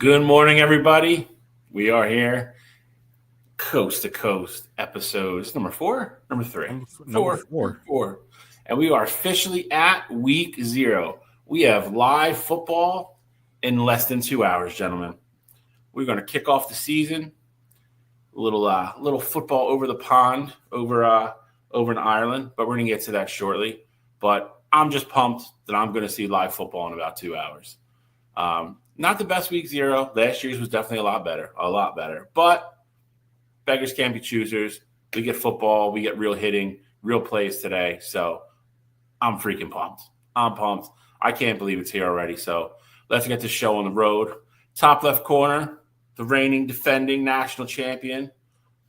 Good morning, everybody. We are here, coast to coast episodes number 4, number 3, Number four. 4, and we are officially at week 0. We have live football in less than 2 hours, gentlemen. We're going to kick off the season. A little football over the pond over in Ireland, but we're going to get to that shortly. But I'm just pumped that I'm going to see live football in about 2 hours. Not the best week 0. Last year's was definitely a lot better. But beggars can't be choosers. We get football. We get real hitting, real plays today. So I'm freaking pumped. I'm pumped. I can't believe it's here already. So let's get this show on the road. Top left corner, the reigning, defending national champion,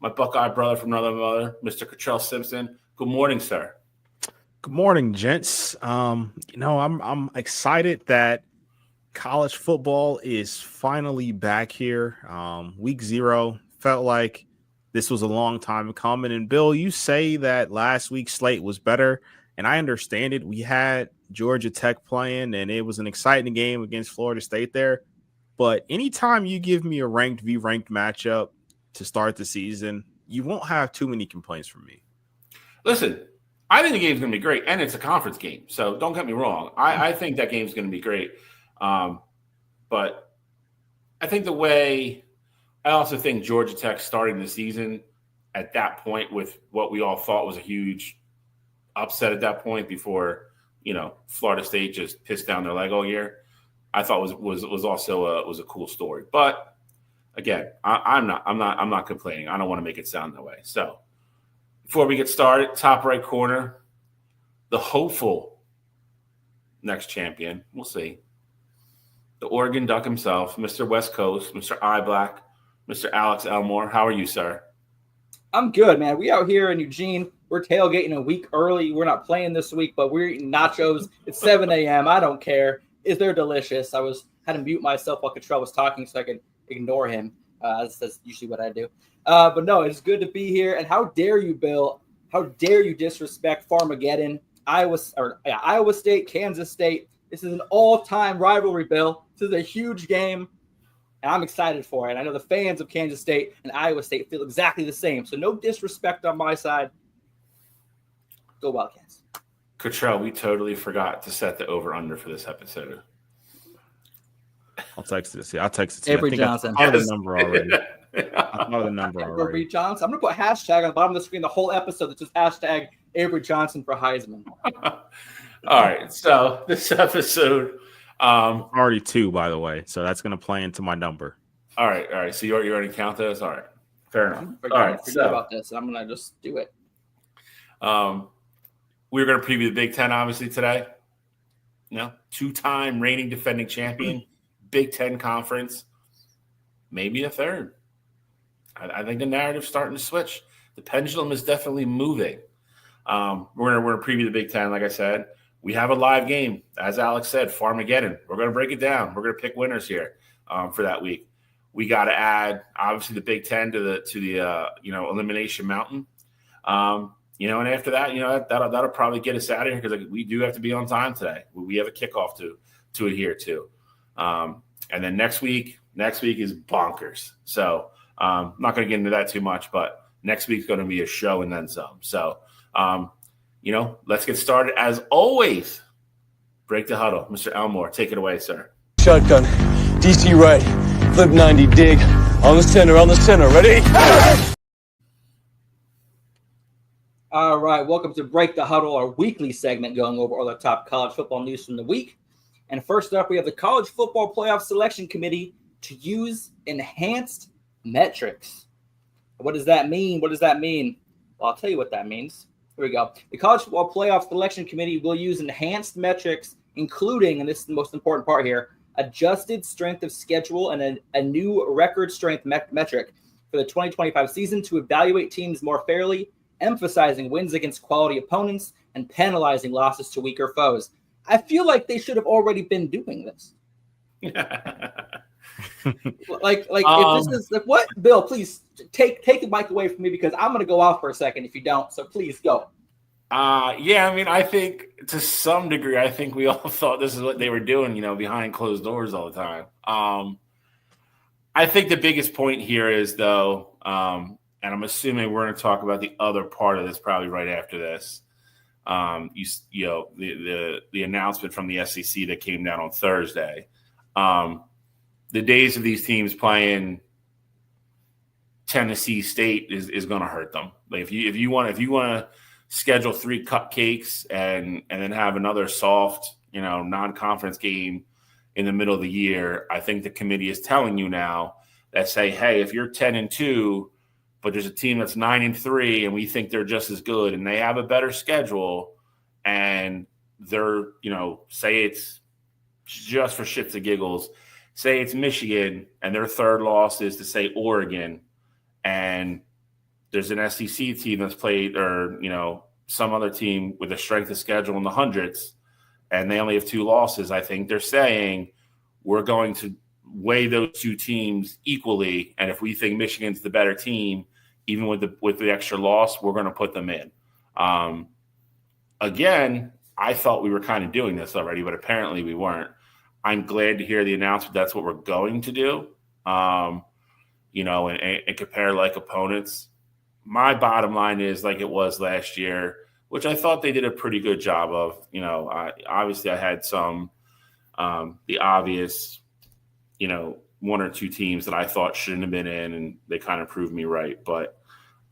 my Buckeye brother from another mother, Mr. Cottrell Simpson. Good morning, sir. Good morning, gents. I'm excited that college football is finally back here. Week 0 felt like this was a long time coming. And Bill, you say that last week's slate was better, and I understand it. We had Georgia Tech playing, and it was an exciting game against Florida State there. But anytime you give me a ranked v ranked matchup to start the season, you won't have too many complaints from me. Listen, I think the game's going to be great, and it's a conference game. So don't get me wrong. I think that game's going to be great. But I think I also think Georgia Tech starting the season at that point with what we all thought was a huge upset at that point before, Florida State just pissed down their leg all year. I thought was also a cool story. But again, I'm not complaining. I don't want to make it sound that way. So before we get started, top right corner, the hopeful next champion. We'll see. The Oregon Duck himself, Mr. West Coast, Mr. iBlack, Mr. Alex Elmore. How are you, sir? I'm good, man. We out here in Eugene. We're tailgating a week early. We're not playing this week, but we're eating nachos. It's 7 a.m. I don't care. They're delicious. Had to mute myself while Cottrell was talking so I could ignore him. That's usually what I do. But no, it's good to be here. And how dare you, Bill? How dare you disrespect Farmageddon? Iowa State, Kansas State. This is an all-time rivalry, Bill. This is a huge game, and I'm excited for it. I know the fans of Kansas State and Iowa State feel exactly the same. So no disrespect on my side. Go Wildcats. Cottrell, we totally forgot to set the over-under for this episode. I'll text it. See, I'll text it to Avery Johnson. I thought of the number already. Avery Johnson. I'm going to put hashtag on the bottom of the screen the whole episode that says hashtag Avery Johnson for Heisman. All right, so this episode already 2, by the way, so that's going to play into my number. All right. So you already count those. All right, fair enough. Forget about this. I'm going to just do it. We're going to preview the Big Ten, obviously, today. 2-time reigning defending champion, Big Ten Conference, maybe a third. I think the narrative's starting to switch. The pendulum is definitely moving. We're going to preview the Big Ten, like I said. We have a live game, as Alex said, Farmageddon. We're going to break it down. We're going to pick winners here for that week. We got to add, obviously, the Big Ten to the Elimination Mountain. And after that, that'll probably get us out of here because we do have to be on time today. We have a kickoff to adhere to. And then next week is bonkers. So I'm not going to get into that too much, but next week's going to be a show and then some. So, let's get started. As always, break the huddle. Mr. Elmore, take it away, sir. Shotgun, DC right, flip 90, dig, on the center, ready? All right, welcome to Break the Huddle, our weekly segment going over all the top college football news from the week. And first up, we have the College Football Playoff Selection Committee to use enhanced metrics. What does that mean? Well, I'll tell you what that means. Here we go. The College Football Playoff Selection Committee will use enhanced metrics, including, and this is the most important part here, adjusted strength of schedule and a new record strength metric for the 2025 season to evaluate teams more fairly, emphasizing wins against quality opponents and penalizing losses to weaker foes. I feel like they should have already been doing this. If this is what, Bill, please take the mic away from me because I'm going to go off for a second if you don't. So please go. I think to some degree, I think we all thought this is what they were doing, behind closed doors all the time. I think the biggest point here is, though, and I'm assuming we're going to talk about the other part of this probably right after this. You know, the announcement from the SEC that came down on Thursday. The days of these teams playing Tennessee State is going to hurt them. Like if you want to schedule 3 cupcakes and then have another soft, you know, non-conference game in the middle of the year, I think the committee is telling you now that say, hey, if you're 10-2, but there's a team that's 9-3 and we think they're just as good and they have a better schedule and they're, you know, say it's just for shits and giggles, say it's Michigan and their third loss is to say Oregon, and there's an SEC team that's played, or, you know, some other team with a strength of schedule in the hundreds and they only have 2 losses, I think they're saying we're going to weigh those 2 teams equally, and if we think Michigan's the better team, even with the extra loss, we're going to put them in. Again, I thought we were kind of doing this already, but apparently we weren't. I'm glad to hear the announcement that's what we're going to do, you know, and compare like opponents. My bottom line is like it was last year, which I thought they did a pretty good job of. You know, obviously I had some the obvious, you know, 1 or 2 teams that I thought shouldn't have been in, and they kind of proved me right. But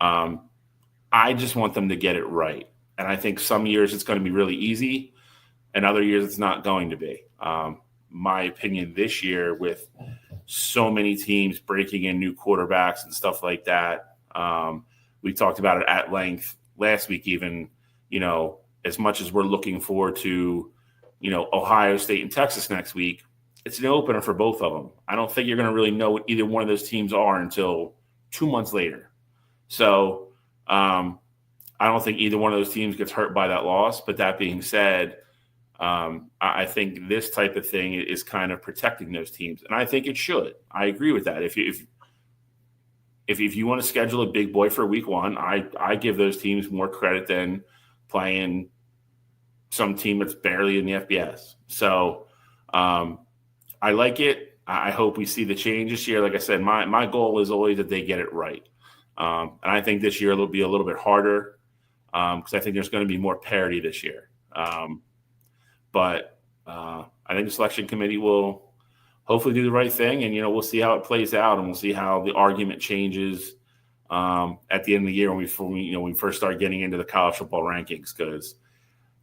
I just want them to get it right. And I think some years it's going to be really easy, and other years it's not going to be. My opinion this year, with so many teams breaking in new quarterbacks and stuff like that, we talked about it at length last week even, you know, as much as we're looking forward to, you know, Ohio State and Texas next week, it's an opener for both of them. I don't think you're going to really know what either one of those teams are until 2 months later. So I don't think either one of those teams gets hurt by that loss. But that being said, I think this type of thing is kind of protecting those teams, and I think it should. I agree with that. If you want to schedule a big boy for week 1, I give those teams more credit than playing some team that's barely in the FBS. So I like it. I hope we see the change this year. Like I said, my goal is always that they get it right. And I think this year it'll be a little bit harder because I think there's going to be more parity this year. But I think the selection committee will hopefully do the right thing, and, you know, we'll see how it plays out, and we'll see how the argument changes at the end of the year when we first start getting into the college football rankings, because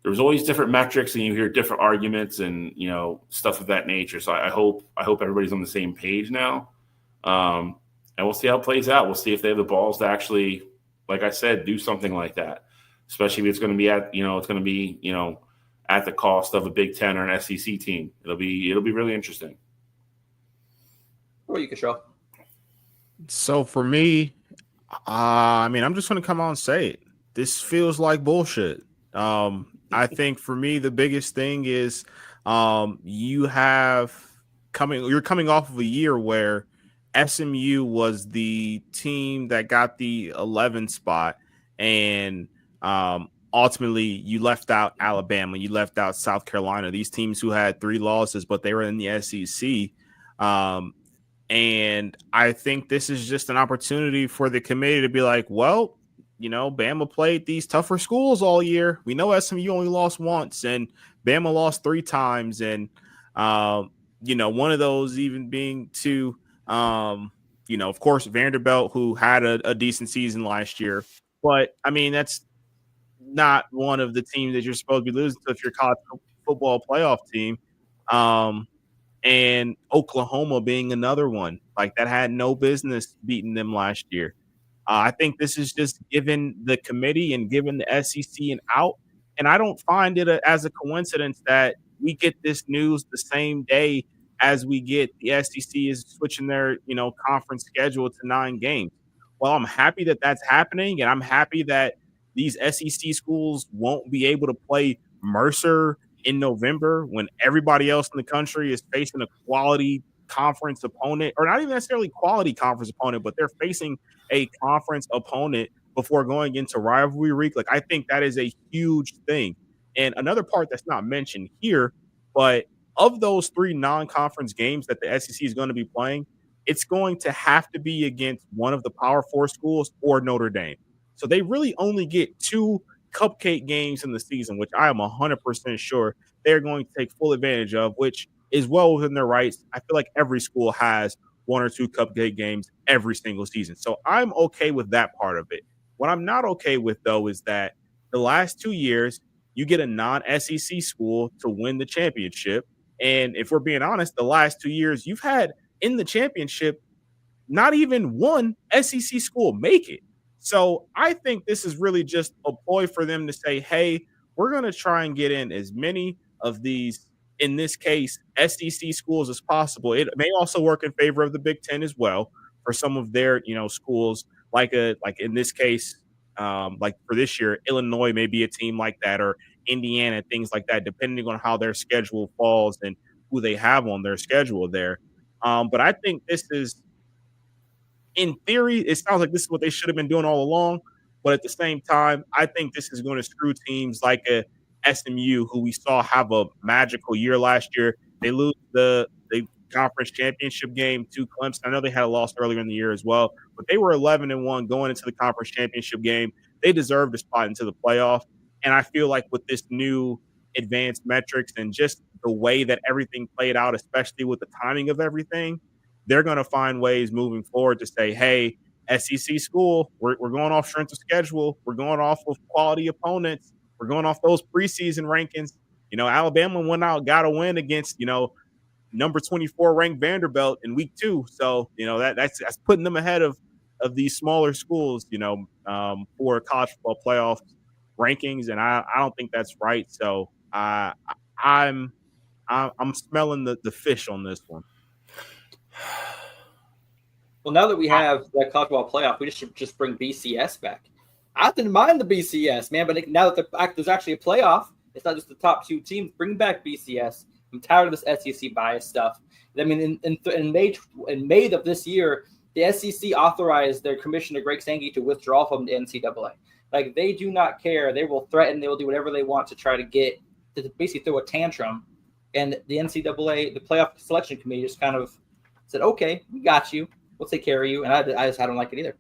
there's always different metrics and you hear different arguments and, you know, stuff of that nature. So I hope everybody's on the same page now, and we'll see how it plays out. We'll see if they have the balls to actually, like I said, do something like that, especially if it's going to be at the cost of a Big Ten or an SEC team. It'll be really interesting. What are you, Kishore? So for me, I mean, I'm just going to come out and say it. This feels like bullshit. I think for me, the biggest thing is you're coming off of a year where SMU was the team that got the 11 spot, and ultimately you left out Alabama, you left out South Carolina, these teams who had 3 losses, but they were in the SEC. And I think this is just an opportunity for the committee to be like, well, you know, Bama played these tougher schools all year. We know SMU only lost once, and Bama lost 3 times. And, you know, one of those even being to, you know, of course, Vanderbilt, who had a decent season last year. But, I mean, that's not one of the teams that you're supposed to be losing to if you're a college football playoff team. And Oklahoma being another one like that had no business beating them last year. I think this is just giving the committee and giving the SEC an out. And I don't find it as a coincidence that we get this news the same day as we get the SEC is switching their, you know, conference schedule to 9 games. Well, I'm happy that that's happening, and I'm happy that these SEC schools won't be able to play Mercer in November when everybody else in the country is facing a quality conference opponent, or not even necessarily quality conference opponent, but they're facing a conference opponent before going into rivalry week. Like, I think that is a huge thing. And another part that's not mentioned here, but of those 3 non-conference games that the SEC is going to be playing, it's going to have to be against one of the Power 4 schools or Notre Dame. So they really only get 2 cupcake games in the season, which I am 100% sure they're going to take full advantage of, which is well within their rights. I feel like every school has 1 or 2 cupcake games every single season. So I'm okay with that part of it. What I'm not okay with, though, is that the last 2 years, you get a non-SEC school to win the championship. And if we're being honest, the last 2 years, you've had in the championship not even one SEC school make it. So I think this is really just a ploy for them to say, hey, we're going to try and get in as many of these, in this case, SEC schools as possible. It may also work in favor of the Big Ten as well for some of their, schools like in this case, like for this year, Illinois may be a team like that, or Indiana, things like that, depending on how their schedule falls and who they have on their schedule there. But I think this is, in theory, it sounds like this is what they should have been doing all along. But at the same time, I think this is going to screw teams like a SMU, who we saw have a magical year last year. They lose the conference championship game to Clemson. I know they had a loss earlier in the year as well, but they were 11-1 going into the conference championship game. They deserved a spot into the playoff. And I feel like with this new advanced metrics and just the way that everything played out, especially with the timing of everything, they're going to find ways moving forward to say, hey, SEC school, we're going off strength of schedule. We're going off of quality opponents. We're going off those preseason rankings. Alabama went out, got a win against, number 24 ranked Vanderbilt in week 2. So, that's putting them ahead of these smaller schools, for college football playoff rankings. And I don't think that's right. So I'm smelling the fish on this one. Well, now that we have that college football playoff, we should just bring BCS back. I didn't mind the BCS, man, but now that there's actually a playoff, it's not just the top 2 teams. Bring back BCS. I'm tired of this SEC bias stuff. I mean, in May of this year, the SEC authorized their commissioner, Greg Sankey, to withdraw from the NCAA. Like, they do not care. They will threaten. They will do whatever they want to try to get to basically throw a tantrum. And the NCAA, the playoff selection committee, just kind of said, okay, we got you. We'll take care of you. And I don't like it either.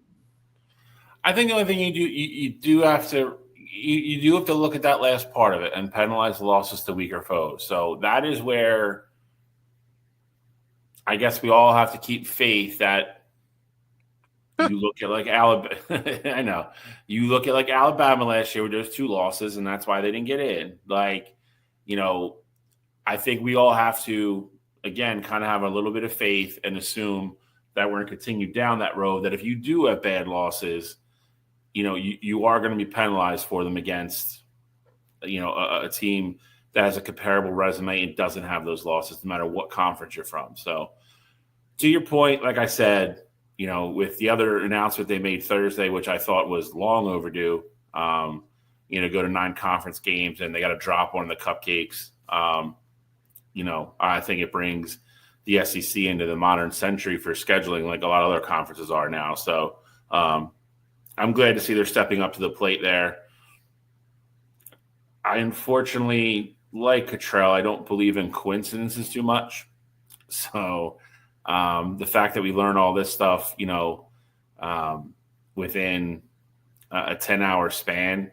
I think the only thing you do have to look at that last part of it and penalize the losses to weaker foes. So that is where I guess we all have to keep faith that you look at like Alabama. I know you look at like Alabama last year with those 2 losses, and that's why they didn't get in. Like, I think we all have to, again, kind of have a little bit of faith and assume that we're going to continue down that road, that if you do have bad losses, you are going to be penalized for them against, a team that has a comparable resume and doesn't have those losses, no matter what conference you're from. So to your point, like I said, with the other announcement they made Thursday, which I thought was long overdue, go to 9 conference games and they got to drop one of the cupcakes. I think it brings the SEC into the modern century for scheduling, like a lot of other conferences are now. So I'm glad to see they're stepping up to the plate there. I unfortunately, like Cottrell, I don't believe in coincidences too much. So the fact that we learn all this stuff, within a 10-hour span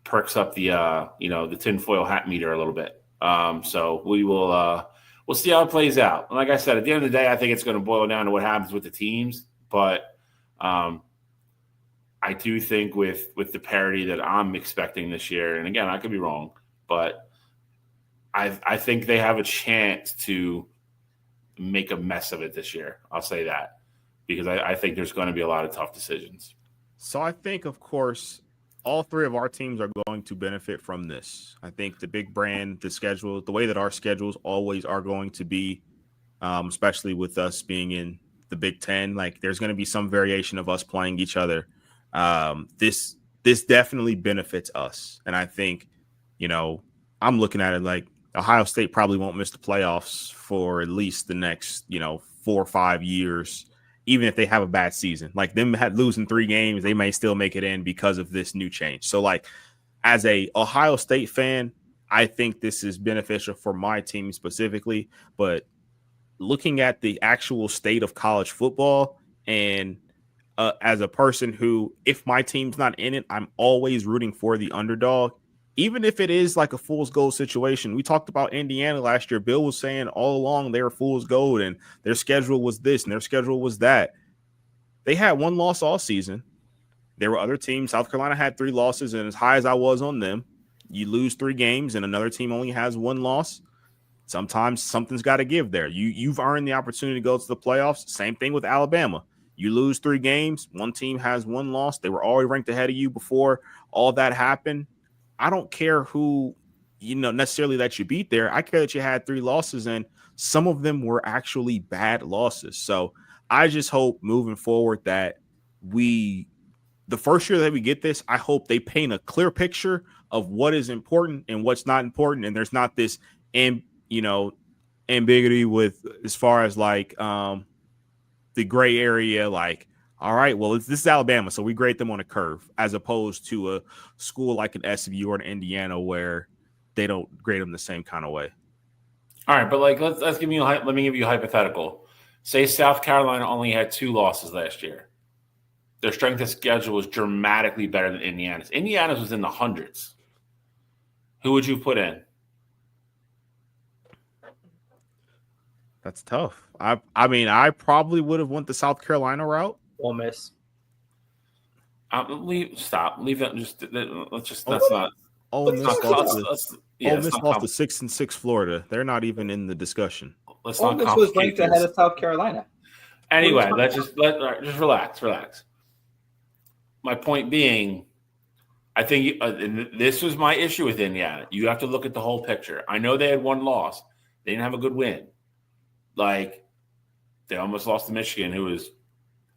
perks up the tinfoil hat meter a little bit. So we'll see how it plays out. And like I said, at the end of the day, I think it's going to boil down to what happens with the teams. But I do think with the parity that I'm expecting this year, and again, I could be wrong, but I think they have a chance to make a mess of it this year. I'll say that, because I think there's going to be a lot of tough decisions. So I think, of course, all 3 of our teams are going to benefit from this. I think the big brand, the schedule, the way that our schedules always are going to be, especially with us being in the Big Ten, like there's going to be some variation of us playing each other. This definitely benefits us. And I think, I'm looking at it like Ohio State probably won't miss the playoffs for at least the next, 4 or 5 years. Even if they have a bad season, like them losing 3 games, they may still make it in because of this new change. So like as a Ohio State fan, I think this is beneficial for my team specifically, but looking at the actual state of college football, and as a person who, if my team's not in it, I'm always rooting for the underdog, even if it is like a fool's gold situation. We talked about Indiana last year. Bill was saying all along they were fool's gold and their schedule was this and their schedule was that. They had one loss all season. There were other teams. South Carolina had 3 losses, and as high as I was on them, you lose 3 games and another team only has 1 loss. Sometimes something's got to give there. You've earned the opportunity to go to the playoffs. Same thing with Alabama. You lose 3 games. One team has 1 loss. They were already ranked ahead of you before all that happened. I don't care who, necessarily that you beat there. I care that you had 3 losses, and some of them were actually bad losses. So I just hope moving forward that the first year that we get this, I hope they paint a clear picture of what is important and what's not important. And there's not this, ambiguity with as far as like the gray area, like, all right, well, this is Alabama, so we grade them on a curve, as opposed to a school like an SMU or an Indiana where they don't grade them the same kind of way. All right, but like let me give you a hypothetical. Say South Carolina only had 2 losses last year. Their strength of schedule was dramatically better than Indiana's. Indiana's was in the hundreds. Who would you put in? That's tough. I mean, I probably would have went the South Carolina route. Ole Miss. Leave it. Let's not. Ole Miss lost to 6-6 Florida. They're not even in the discussion. Let's Ole not. Miss was ranked ahead of South Carolina. Anyway, just relax. My point being, I think this was my issue with Indiana. You have to look at the whole picture. I know they had 1 loss. They didn't have a good win. Like, they almost lost to Michigan, who was,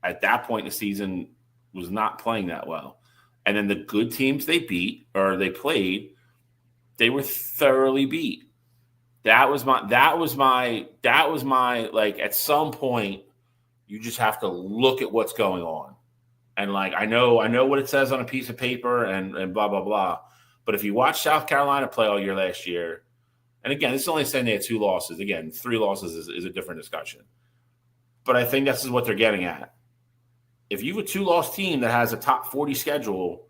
at that point in the season, was not playing that well. And then the good teams they beat, or they played, they were thoroughly beat. That was my like, at some point, you just have to look at what's going on. And like, I know what it says on a piece of paper and blah, blah, blah. But if you watch South Carolina play all year last year, and again, this is only saying they had 2 losses. Again, 3 losses is a different discussion. But I think this is what they're getting at. If you have a 2-loss team that has a top 40 schedule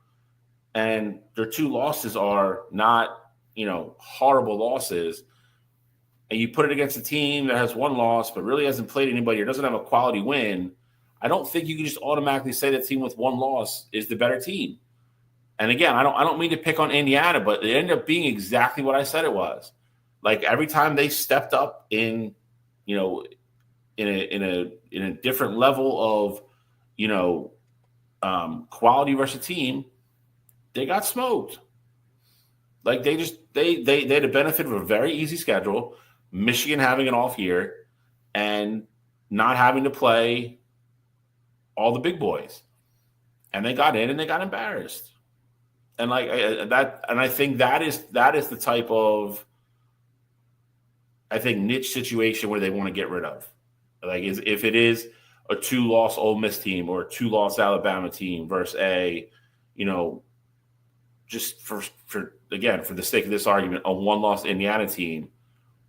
and their 2 losses are not, horrible losses, and you put it against a team that has 1 loss but really hasn't played anybody or doesn't have a quality win, I don't think you can just automatically say that team with 1 loss is the better team. And again, I don't mean to pick on Indiana, but it ended up being exactly what I said it was. Like, every time they stepped up in a different level of, quality versus team, they got smoked. Like, they had the benefit of a very easy schedule, Michigan having an off year, and not having to play all the big boys, and they got in and they got embarrassed. And like that, and I think that is the type of, I think, niche situation where they want to get rid of. Like, if it is a 2-loss Ole Miss team or a 2-loss Alabama team versus a, just for the sake of this argument, a 1-loss Indiana team,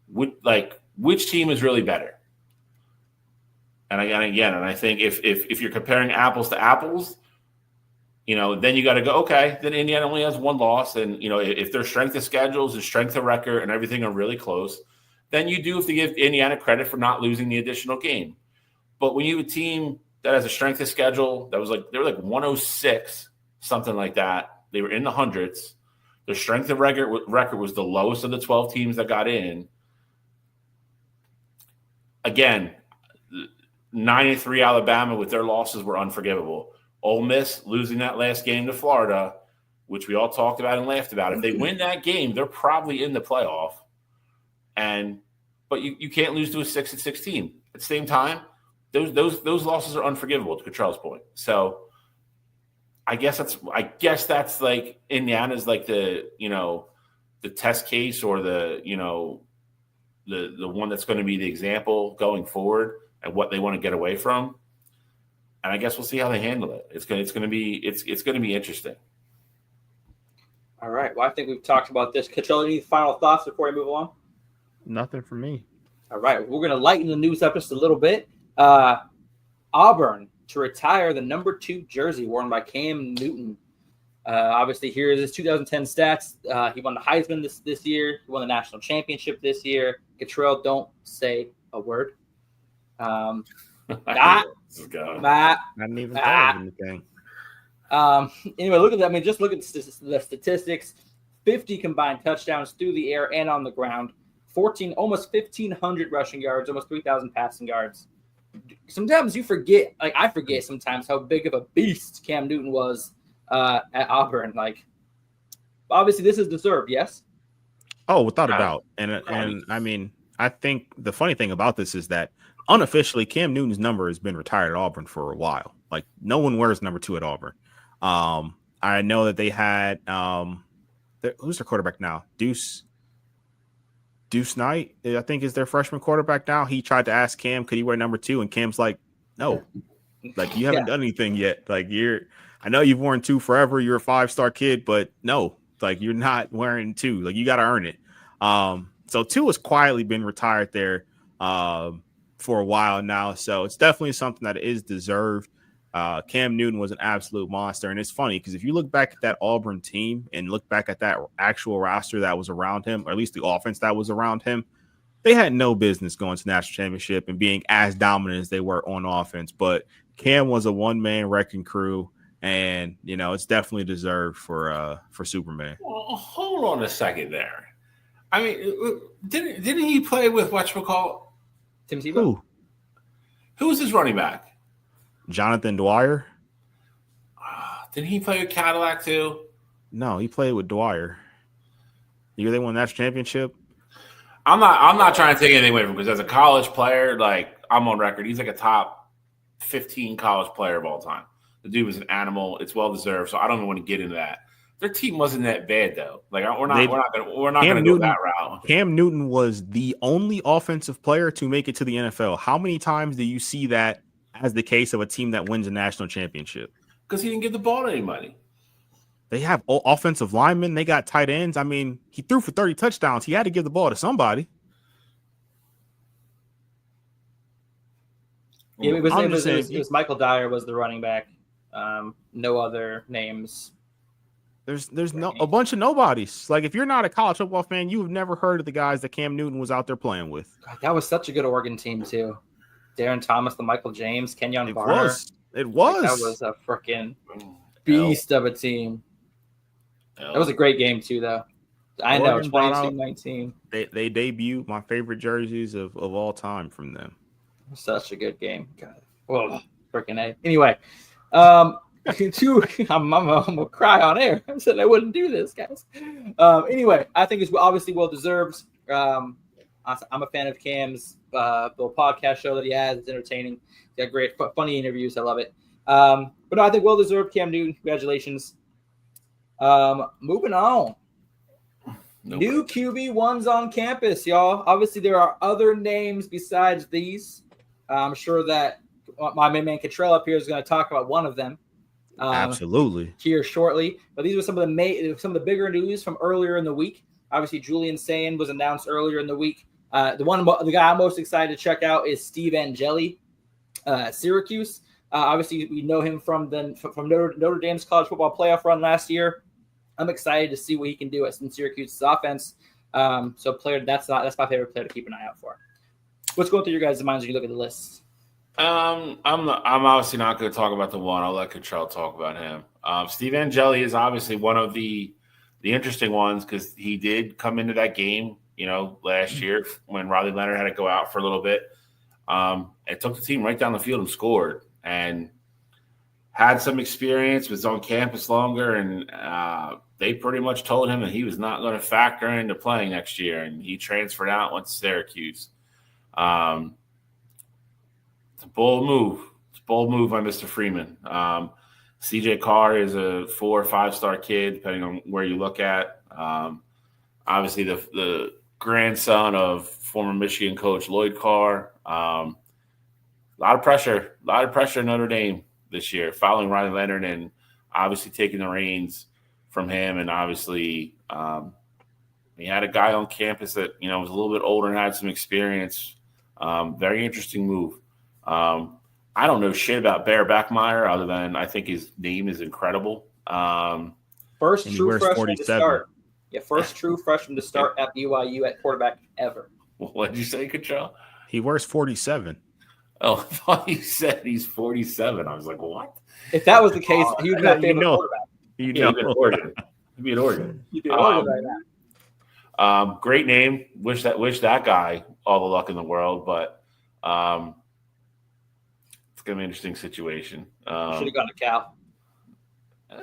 which team is really better? And I think if you're comparing apples to apples, then you got to go, okay, then Indiana only has 1 loss. And, if their strength of schedules and strength of record and everything are really close, then you do have to give Indiana credit for not losing the additional game. But when you have a team that has a strength of schedule that was they were like 106, something like that, they were in the hundreds. Their strength of record was the lowest of the 12 teams that got in. Again, 9-3 Alabama with their losses were unforgivable. Ole Miss losing that last game to Florida, which we all talked about and laughed about. If they win that game, they're probably in the playoff. But you can't lose to a 6-6 team. At the same time, those losses are unforgivable, to Cottrell's point. So I guess that's like Indiana's like the test case, or the one that's going to be the example going forward and what they want to get away from. And I guess we'll see how they handle it. It's going to be interesting. All right. Well, I think we've talked about this. Cottrell, any final thoughts before we move along? Nothing for me. All right, we're going to lighten the news up just a little bit. Auburn to retire the number 2 jersey worn by Cam Newton. Obviously, here is his 2010 stats. He won the Heisman this year. He won the national championship this year. Cottrell, don't say a word. I didn't even thought of anything. Anyway, look at that. I mean, just look at the statistics. 50 combined touchdowns through the air and on the ground. Almost 1,500 rushing yards, almost 3,000 passing yards. Sometimes you forget, like I forget sometimes how big of a beast Cam Newton was at Auburn. Like, obviously, this is deserved, yes? Oh, without a doubt. And I mean, I think the funny thing about this is that unofficially, Cam Newton's number has been retired at Auburn for a while. Like, no one wears number 2 at Auburn. I know that they had who's their quarterback now? Deuce Knight, I think, is their freshman quarterback now. He tried to ask Cam, could he wear number 2? And Cam's like, no. Like, you haven't done anything yet. Like, I know you've worn 2 forever. You're a 5-star kid, but no, like, you're not wearing 2. Like, you got to earn it. So 2 has quietly been retired there for a while now. So it's definitely something that is deserved. Cam Newton was an absolute monster. And it's funny because if you look back at that Auburn team and look back at that actual roster that was around him, or at least the offense that was around him, they had no business going to the national championship and being as dominant as they were on offense. But Cam was a one-man wrecking crew, and it's definitely deserved for Superman. Well, hold on a second there. I mean, didn't he play with whatchamacallit? Tim Tebow? Who was his running back? Jonathan Dwyer. Didn't he play with Cadillac too? No, he played with Dwyer. The year they won that championship. I'm not trying to take anything away from him because as a college player, like I'm on record, he's like a top 15 college player of all time. The dude was an animal. It's well deserved. So I don't even want to get into that. Their team wasn't that bad though. Like we're not going to go that route. Cam Newton was the only offensive player to make it to the NFL. How many times do you see that as the case of a team that wins a national championship? Because he didn't give the ball to anybody. They have offensive linemen. They got tight ends. I mean, he threw for 30 touchdowns. He had to give the ball to somebody. Yeah, it was Michael Dyer was the running back. No other names. There's a bunch of nobodies. Like, if you're not a college football fan, you have never heard of the guys that Cam Newton was out there playing with. God, that was such a good Oregon team too. Darren Thomas, the Michael James, Kenyon Barner. It was. That was a freaking beast of a team. That was a great game too, though. I know, 22-19. They debuted my favorite jerseys of all time from them. Such a good game. God. Whoa, freaking A. Anyway, I'm gonna cry on air. I said I wouldn't do this, guys. Anyway, I think it's obviously well deserved. I'm a fan of Cam's little podcast show that he has. It's entertaining. He's got great, funny interviews. I love it. But no, I think well deserved. Cam Newton, congratulations. Moving on. New QB1s on campus, y'all. Obviously, there are other names besides these. I'm sure that my main man Cottrell up here is going to talk about one of them. Absolutely. Here shortly. But these were some of the bigger news from earlier in the week. Obviously, Julian Sand was announced earlier in the week. The guy I'm most excited to check out is Steve Angeli, Syracuse. Obviously, we know him from Notre Dame's college football playoff run last year. I'm excited to see what he can do in Syracuse's offense. So player, that's my favorite player to keep an eye out for. What's going through your guys' minds when you look at the list? I'm obviously not going to talk about the one. I'll let Cottrell talk about him. Steve Angeli is obviously one of the interesting ones because he did come into that game, last year when Riley Leonard had to go out for a little bit. It took the team right down the field and scored and had some experience, was on campus longer, and they pretty much told him that he was not going to factor into playing next year, and he transferred out, went to Syracuse. It's a bold move. It's a bold move by Mr. Freeman. CJ Carr is a 4 or 5-star kid, depending on where you look at. Obviously, the grandson of former Michigan coach Lloyd Carr. A lot of pressure in Notre Dame this year, following Riley Leonard and obviously taking the reins from him. And obviously, he had a guy on campus that, was a little bit older and had some experience Very interesting move. I don't know shit about Bear Backmeyer other than I think his name is incredible. First And he true wears freshman 47. to start. Yeah, first true freshman to start at BYU at quarterback ever. What did you say, Control? He wears 47. Oh, I thought you said he's 47. I was like, what? If that was the case, he would be my favorite quarterback. You Yeah, know. he'd be in Oregon. He'd be in Oregon. He'd be in Oregon right now. Great name. Wish that guy all the luck in the world, but it's gonna be an interesting situation. Should have gone to Cal I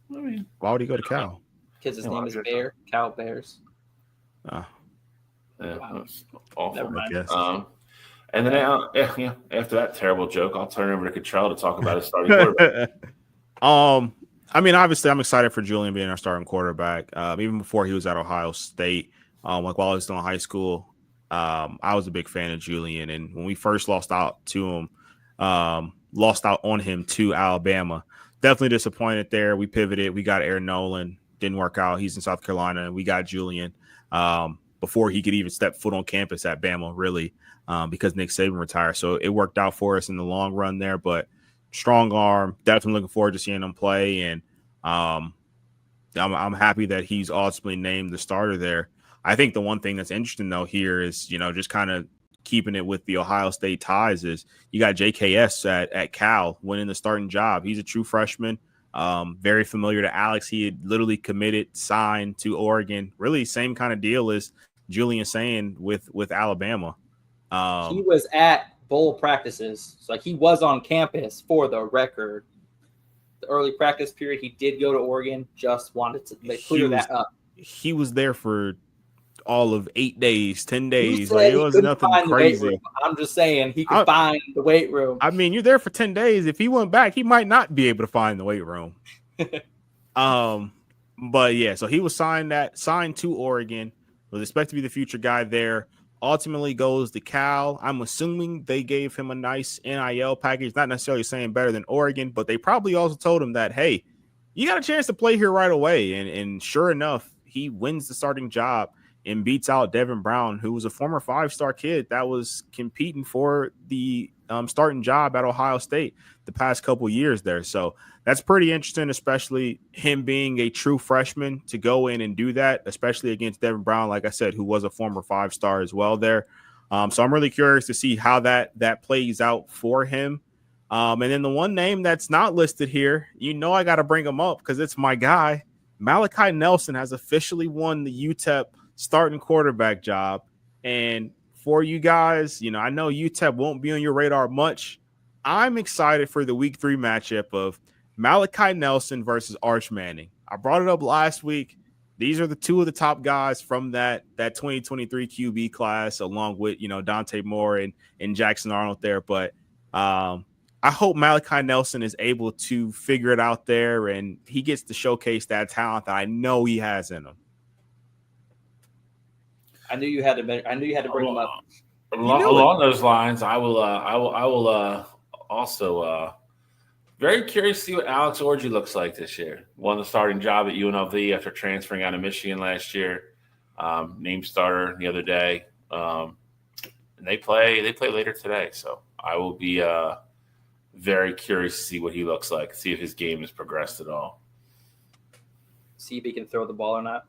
mean, Why would he go to Cal? because his Yeah, name well, is I guess Bear. Cal Bears. Oh, yeah, Wow. that's awful. Never I mind. guess. And then after that terrible joke, I'll turn over to Cottrell to talk about his starting quarterback. I mean, obviously, I'm excited for Julian being our starting quarterback. Even before he was at Ohio State, like while I was still in high school, I was a big fan of Julian. And when we first lost out on him to Alabama, definitely disappointed there. We pivoted. We got Aaron Nolan. Didn't work out. He's in South Carolina. And we got Julian before he could even step foot on campus at Bama, really, because Nick Saban retired. So it worked out for us in the long run there. But strong arm. Definitely looking forward to seeing him play. And I'm happy that he's ultimately named the starter there. I think the one thing that's interesting, though, here is, just kind of keeping it with the Ohio State ties is you got JKS at Cal winning the starting job. He's a true freshman, very familiar to Alex. He had literally signed to Oregon. Really same kind of deal as Julian saying with Alabama. He was at bowl practices. So he was on campus for the record. The early practice period, he did go to Oregon, just wanted to clear that up. He was there for all of 8 days, 10 He days. said Like, it he was couldn't nothing find the weight crazy. room. I'm just saying he could find the weight room. I mean, you're there for 10 days. If he went back, he might not be able to find the weight room. But yeah, so he was signed to Oregon, was expected to be the future guy there. Ultimately goes to Cal. I'm assuming they gave him a nice NIL package, not necessarily saying better than Oregon, but they probably also told him that, hey, you got a chance to play here right away. And sure enough, he wins the starting job and beats out Devin Brown, who was a former 5-star kid that was competing for the starting job at Ohio State the past couple years there. So that's pretty interesting, especially him being a true freshman to go in and do that, especially against Devin Brown, like I said, who was a former 5-star as well there. So I'm really curious to see how that plays out for him. And then the one name that's not listed here, I got to bring him up because it's my guy. Malachi Nelson has officially won the UTEP starting quarterback job. And for you guys, I know UTEP won't be on your radar much. I'm excited for the week 3 matchup of Malachi Nelson versus Arch Manning. I brought it up last week. These are the two of the top guys from that 2023 QB class, along with, Dante Moore and Jackson Arnold there. But I hope Malachi Nelson is able to figure it out there and he gets to showcase that talent that I know he has in him. I knew you had to bring him up. Along those lines, I will also very curious to see what Alex Orji looks like this year. Won the starting job at UNLV after transferring out of Michigan last year. Named starter the other day. And they play later today, so I will be very curious to see what he looks like. See if his game has progressed at all. See if he can throw the ball or not.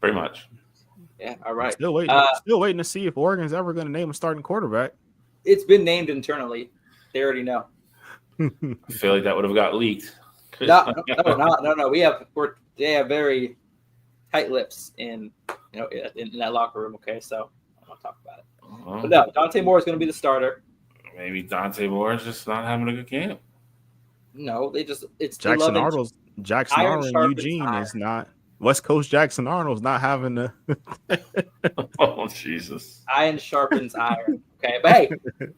Pretty much. Yeah, all right. Still waiting to see if Oregon's ever going to name a starting quarterback. It's been named internally. They already know. I feel like that would have got leaked. No. They have very tight lips in that locker room. Okay, so I'm not talking about it. But no, Dante Moore is going to be the starter. Maybe Dante Moore is just not having a good camp. No, Jackson Arnold in Eugene iron. is not. West Coast Jackson Arnold's not having the. Oh, Jesus. Iron sharpens iron. Okay, but hey,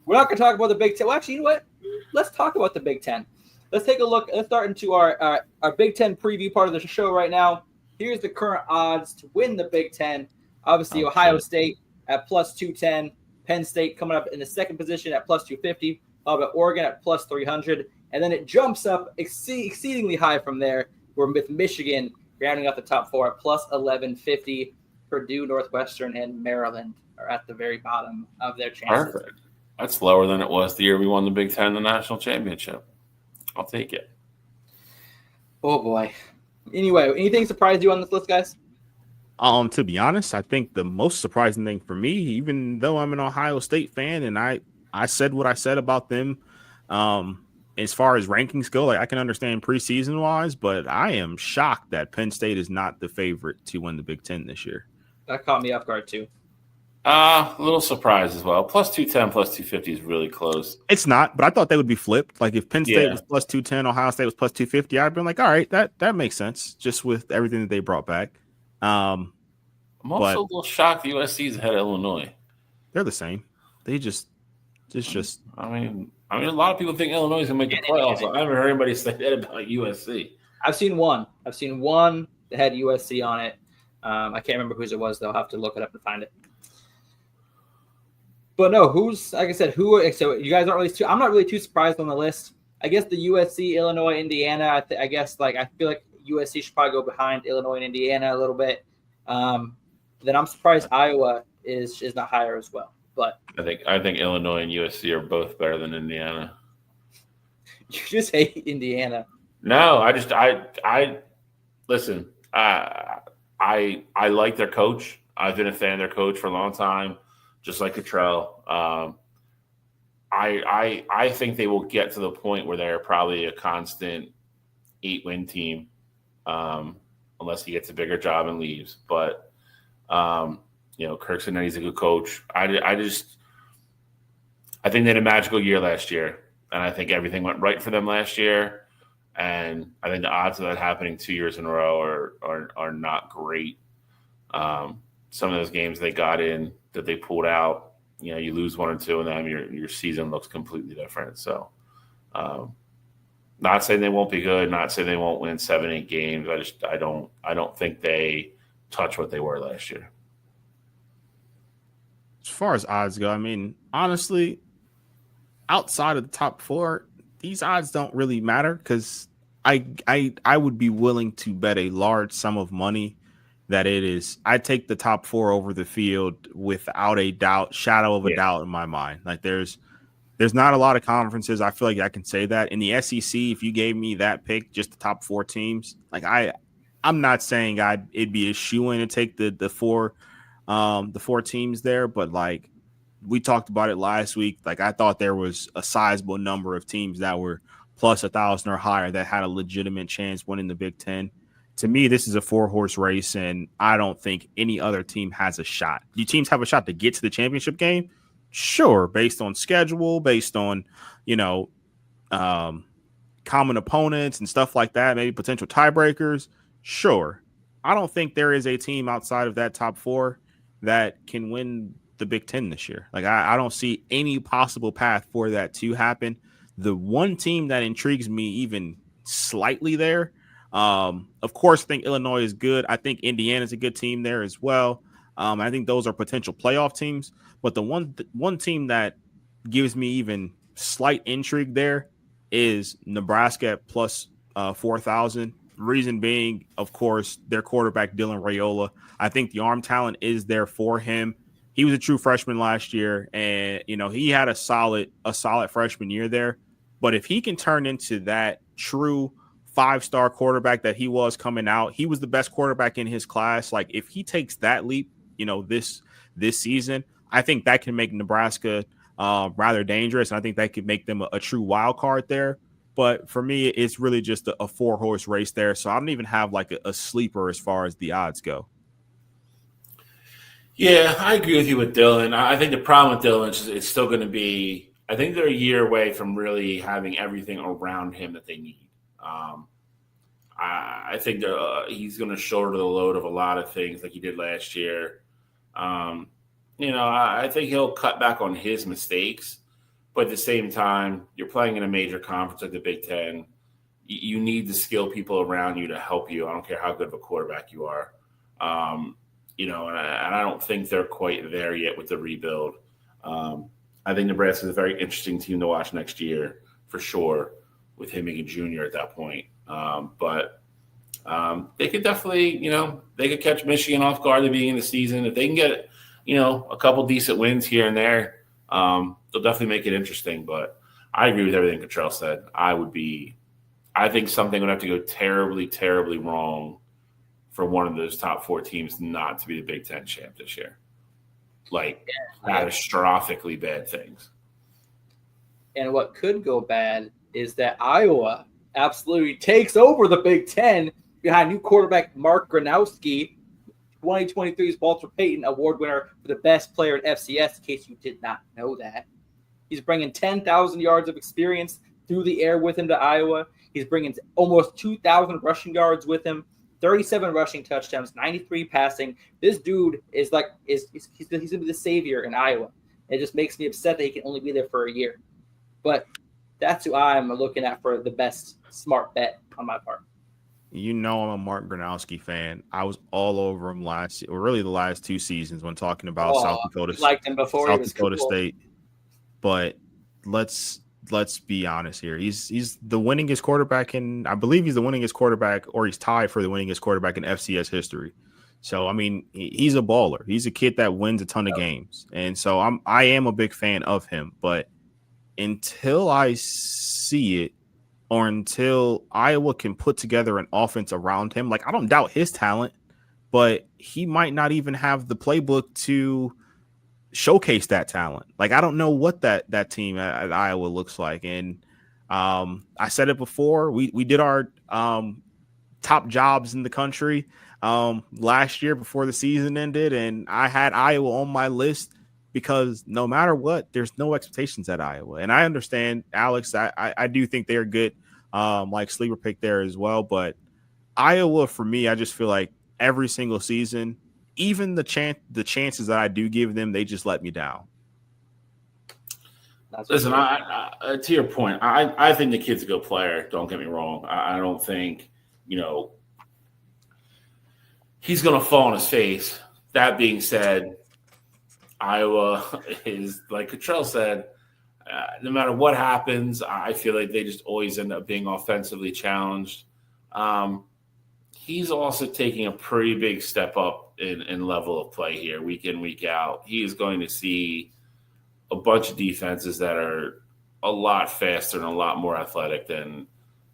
we're not going to talk about the Big Ten. Well, actually, you know what? Let's talk about the Big Ten. Let's take a look. Let's start into our Big Ten preview part of the show right now. Here's the current odds to win the Big Ten. Obviously, Ohio State at plus 210. Penn State coming up in the second position at plus 250. About Oregon at plus 300. And then it jumps up exceedingly high from there. We're with Michigan rounding out the top 4 at plus 1150. Purdue, Northwestern, and Maryland are at the very bottom of their chances. Perfect. That's lower than it was the year we won the Big Ten, the national championship. I'll take it. Oh boy. Anyway, anything surprised you on this list, guys? To be honest, I think the most surprising thing for me, even though I'm an Ohio State fan and I said what I said about them, as far as rankings go, like I can understand preseason wise, but I am shocked that Penn State is not the favorite to win the Big Ten this year. That caught me off guard too. A little surprised as well. Plus 210, plus 250 is really close. It's not, but I thought they would be flipped. Like if Penn State was plus 210, Ohio State was plus 250, I'd been like, all right, that makes sense just with everything that they brought back. I'm also a little shocked USC's ahead of Illinois. They're the same. They just. I mean, a lot of people think Illinois is gonna make the playoffs. So I haven't heard anybody say that about USC. I've seen one that had USC on it. I can't remember whose it was, though. I'll have to look it up and find it. But no, like I said, so you guys aren't really I'm not really too surprised on the list. I guess the USC, Illinois, Indiana, I guess I feel like USC should probably go behind Illinois and Indiana a little bit. Then I'm surprised Iowa is not higher as well. But I think Illinois and USC are both better than Indiana. You just hate Indiana. No, I listen. I like their coach. I've been a fan of their coach for a long time, just like Cottrell. I think they will get to the point where they're probably a constant 8-win team, unless he gets a bigger job and leaves. But Kirk Cinnetti's a good coach. I think they had a magical year last year, and I think everything went right for them last year. And I think the odds of that happening 2 years in a row are not great. Some of those games they got in that they pulled out, you lose 1 or 2 of them, your season looks completely different. So, not saying they won't be good, not saying they won't win 7-8 games. I don't think they touch what they were last year. As far as odds go, I mean, honestly, outside of the top 4, these odds don't really matter because I would be willing to bet a large sum of money that it is. I take the top 4 over the field without a shadow of a doubt in my mind. Like there's not a lot of conferences. I feel like I can say that in the SEC. If you gave me that pick, just the top 4 teams, like I'm not saying it'd be a shoo-in to take the 4 teams there, but like we talked about it last week. Like I thought there was a sizable number of teams that were plus 1,000 or higher that had a legitimate chance winning the Big Ten. To me, this is a 4-horse race, and I don't think any other team has a shot. Do teams have a shot to get to the championship game? Sure, based on schedule, based on common opponents and stuff like that, maybe potential tiebreakers. Sure, I don't think there is a team outside of that top 4 that can win the Big Ten this year. Like I don't see any possible path for that to happen. The one team that intrigues me even slightly there, of course, I think Illinois is good. I think Indiana is a good team there as well. I think those are potential playoff teams. But the one team that gives me even slight intrigue there is Nebraska at plus 4,000. Reason being, of course, their quarterback Dylan Raiola. I think the arm talent is there for him. He was a true freshman last year, and he had a solid freshman year there. But if he can turn into that true 5-star quarterback that he was coming out, he was the best quarterback in his class. Like if he takes that leap, this season, I think that can make Nebraska rather dangerous. And I think that could make them a true wild card there. But for me, it's really just a 4-horse race there. So I don't even have like a sleeper as far as the odds go. Yeah, I agree with you with Dylan. I think the problem with Dylan is it's still going to be, I think they're a year away from really having everything around him that they need. I think he's going to shoulder the load of a lot of things like he did last year. I think he'll cut back on his mistakes. But at the same time, you're playing in a major conference like the Big Ten. You need the skilled people around you to help you. I don't care how good of a quarterback you are. And I don't think they're quite there yet with the rebuild. I think Nebraska is a very interesting team to watch next year for sure, with him being a junior at that point. But they could definitely, they could catch Michigan off guard at the beginning of the season. If they can get a couple decent wins here and there, they'll definitely make it interesting. But I agree with everything Cottrell said. I think something would have to go terribly, terribly wrong for one of those top 4 teams not to be the Big Ten champ this year. Like, catastrophically bad things. And what could go bad is that Iowa absolutely takes over the Big Ten behind new quarterback Mark Gronowski, 2023's Walter Payton Award winner for the best player in FCS, in case you did not know that. He's bringing 10,000 yards of experience through the air with him to Iowa. He's bringing almost 2,000 rushing yards with him, 37 rushing touchdowns, 93 passing. This dude is he's going to be the savior in Iowa. It just makes me upset that he can only be there for a year. But that's who I'm looking at for the best smart bet on my part. I'm a Mark Gronowski fan. I was all over him the last 2 seasons when talking about South Dakota. Liked him before South he was Dakota cool. State. But let's be honest here. He's the winningest quarterback I believe he's the winningest quarterback, or he's tied for the winningest quarterback in FCS history. So I mean, he's a baller. He's a kid that wins a ton of games, and so I am a big fan of him. But until I see it, or until Iowa can put together an offense around him, like, I don't doubt his talent, but he might not even have the playbook to showcase that talent. Like, I don't know what that team at Iowa looks like. And I said it before, we did our top jobs in the country last year before the season ended, and I had Iowa on my list because no matter what, there's no expectations at Iowa. And I understand, Alex, I do think they're good, like sleeper pick there as well. But Iowa, for me, I just feel like every single season, even the chances that I do give them, they just let me down. Listen, I to your point, I think the kid's a good player. Don't get me wrong. I don't think, he's going to fall on his face. That being said, Iowa is, like Cottrell said, no matter what happens, I feel like they just always end up being offensively challenged. He's also taking a pretty big step up in level of play here, week in, week out. He is going to see a bunch of defenses that are a lot faster and a lot more athletic than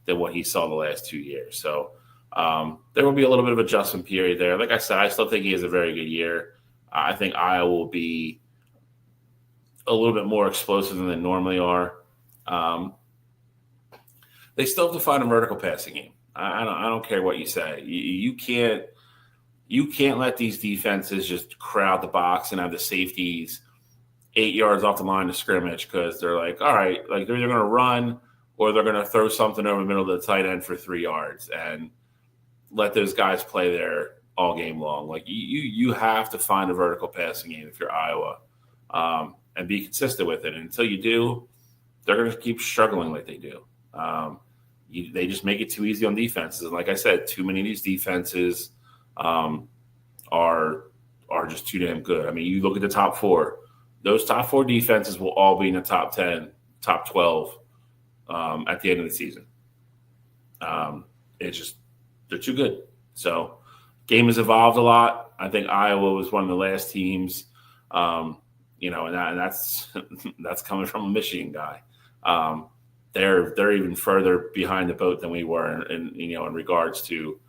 what he saw the last 2 years. So there will be a little bit of adjustment period there. Like I said, I still think he has a very good year. I think Iowa will be a little bit more explosive than they normally are. They still have to find a vertical passing game. I don't care what you say. You can't let these defenses just crowd the box and have the safeties 8 yards off the line of scrimmage because they're like, all right, like they're either going to run or they're going to throw something over the middle of the tight end for 3 yards and let those guys play there all game long. Like you have to find a vertical passing game if you're Iowa, and be consistent with it. And until you do, they're going to keep struggling like they do. They just make it too easy on defenses. And like I said, too many of these defenses are just too damn good. I mean, you look at the top 4. Those top 4 defenses will all be in the top 10, top 12 at the end of the season. They're too good. So game has evolved a lot. I think Iowa was one of the last teams, and that's coming from a Michigan guy. They're even further behind the boat than we were in regards to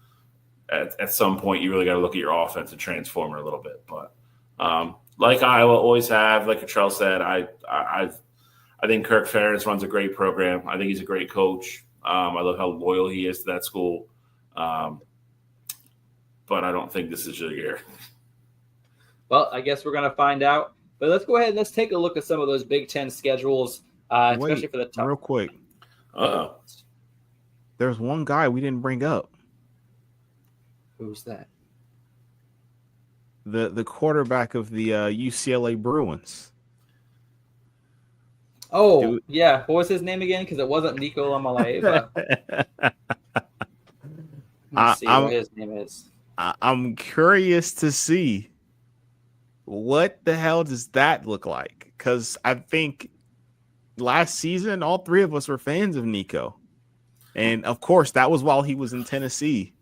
at some point you really got to look at your offense and transform it a little bit. But like Iowa always have, like Cottrell said, I think Kirk Ferentz runs a great program. I think he's a great coach. I love how loyal he is to that school. But I don't think this is your year. Well, I guess we're going to find out. But let's go ahead and let's take a look at some of those Big Ten schedules, especially for the top. Real quick. Uh-oh. There's one guy we didn't bring up. Who's that? The quarterback of the UCLA Bruins. Oh, yeah. What was his name again? Because it wasn't Nico Lamaleva. Let's see what his name is. I'm curious to see what the hell does that look like? Because I think last season, all 3 of us were fans of Nico. And, of course, that was while he was in Tennessee.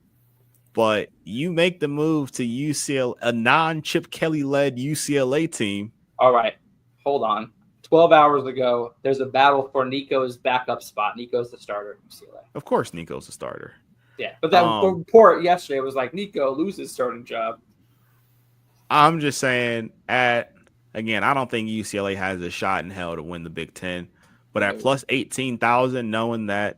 but you make the move to UCLA, a non-Chip Kelly-led UCLA team. All right, hold on. 12 hours ago, there's a battle for Nico's backup spot. Nico's the starter at UCLA. Of course, Nico's the starter. Yeah, but that report yesterday was like Nico loses starting job. I'm just saying, again, I don't think UCLA has a shot in hell to win the Big Ten, but at plus 18,000, knowing that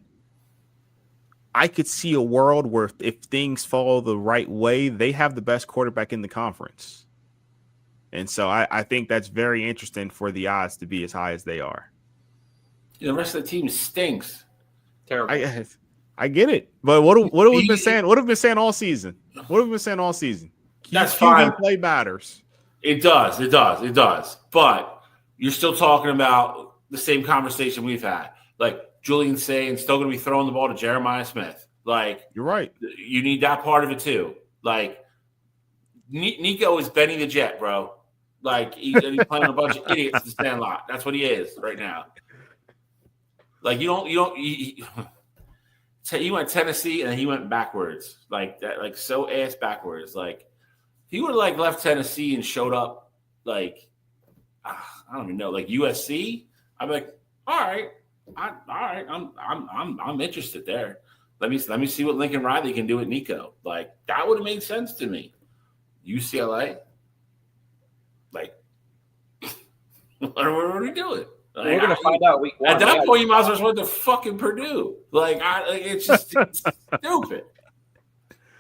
I could see a world where if things fall the right way, they have the best quarterback in the conference. And so I think that's very interesting for the odds to be as high as they are. The rest of the team stinks. Terrible. I get it, but what have we been saying? What have we been saying all season? What have we been saying all season? That's QB fine. play matters. It does. But you're still talking about the same conversation we've had. Like Julian saying, still going to be throwing the ball to Jeremiah Smith. Like, you're right. You need that part of it too. Like, Nico is Benny the Jet, bro. Like, he's playing a bunch of idiots in the Sandlot. That's what he is right now. Like, he went Tennessee and then he went backwards. Like that, like so ass backwards. Like, if he would have like left Tennessee and showed up like I don't even know, like USC, I'd be like, all right, I'm interested there. Let me see what Lincoln Riley can do with Nico. Like that would have made sense to me. UCLA, like, what are we doing? Like, we're gonna find out week 1. At that point, you might as well went to fucking Purdue. Like, it's just it's stupid.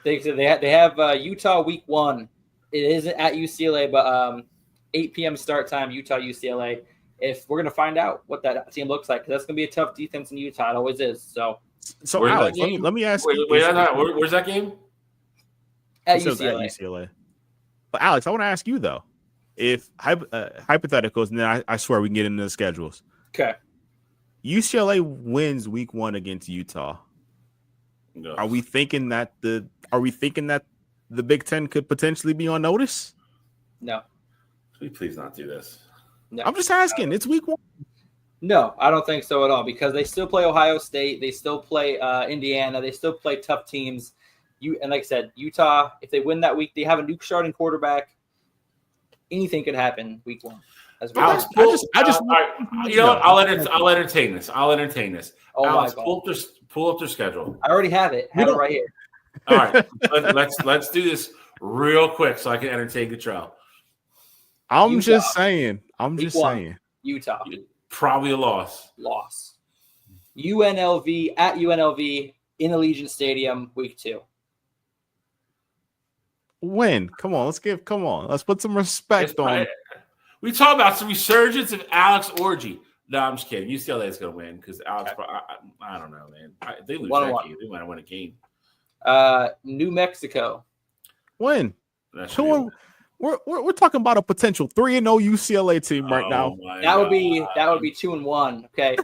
They have Utah week 1. It isn't at UCLA, but 8 p.m. start time, Utah UCLA. If we're gonna find out what that team looks like, because that's gonna be a tough defense in Utah. It always is. So Alex, let me ask you. Where's that game? At UCLA. But Alex, I want to ask you though, if hypotheticals, and then I swear we can get into the schedules. Okay. UCLA wins week 1 against Utah. No. Are we thinking that the Big Ten could potentially be on notice? No. Can we please not do this? No. I'm just asking. It's week 1. No, I don't think so at all, because they still play Ohio State. They still play Indiana. They still play tough teams. And like I said, Utah, if they win that week, they have a new starting quarterback. Anything could happen week 1. As well. I'll entertain this. Oh, Alex, pull up their schedule. I already have it. Have it right here. All right, let's do this real quick so I can entertain Cottrell. I'm just saying. Utah. Probably a loss. UNLV at UNLV in Allegiant Stadium, week 2. Win. Come on. Let's put some respect on. We talk about some resurgence of Alex Orgy. No, I'm just kidding. UCLA is going to win because Alex. I don't know, man. If they lose that game, they might win a game. New Mexico. Win. We're talking about a potential 3-0 UCLA team right now. That would be 2-1. Okay.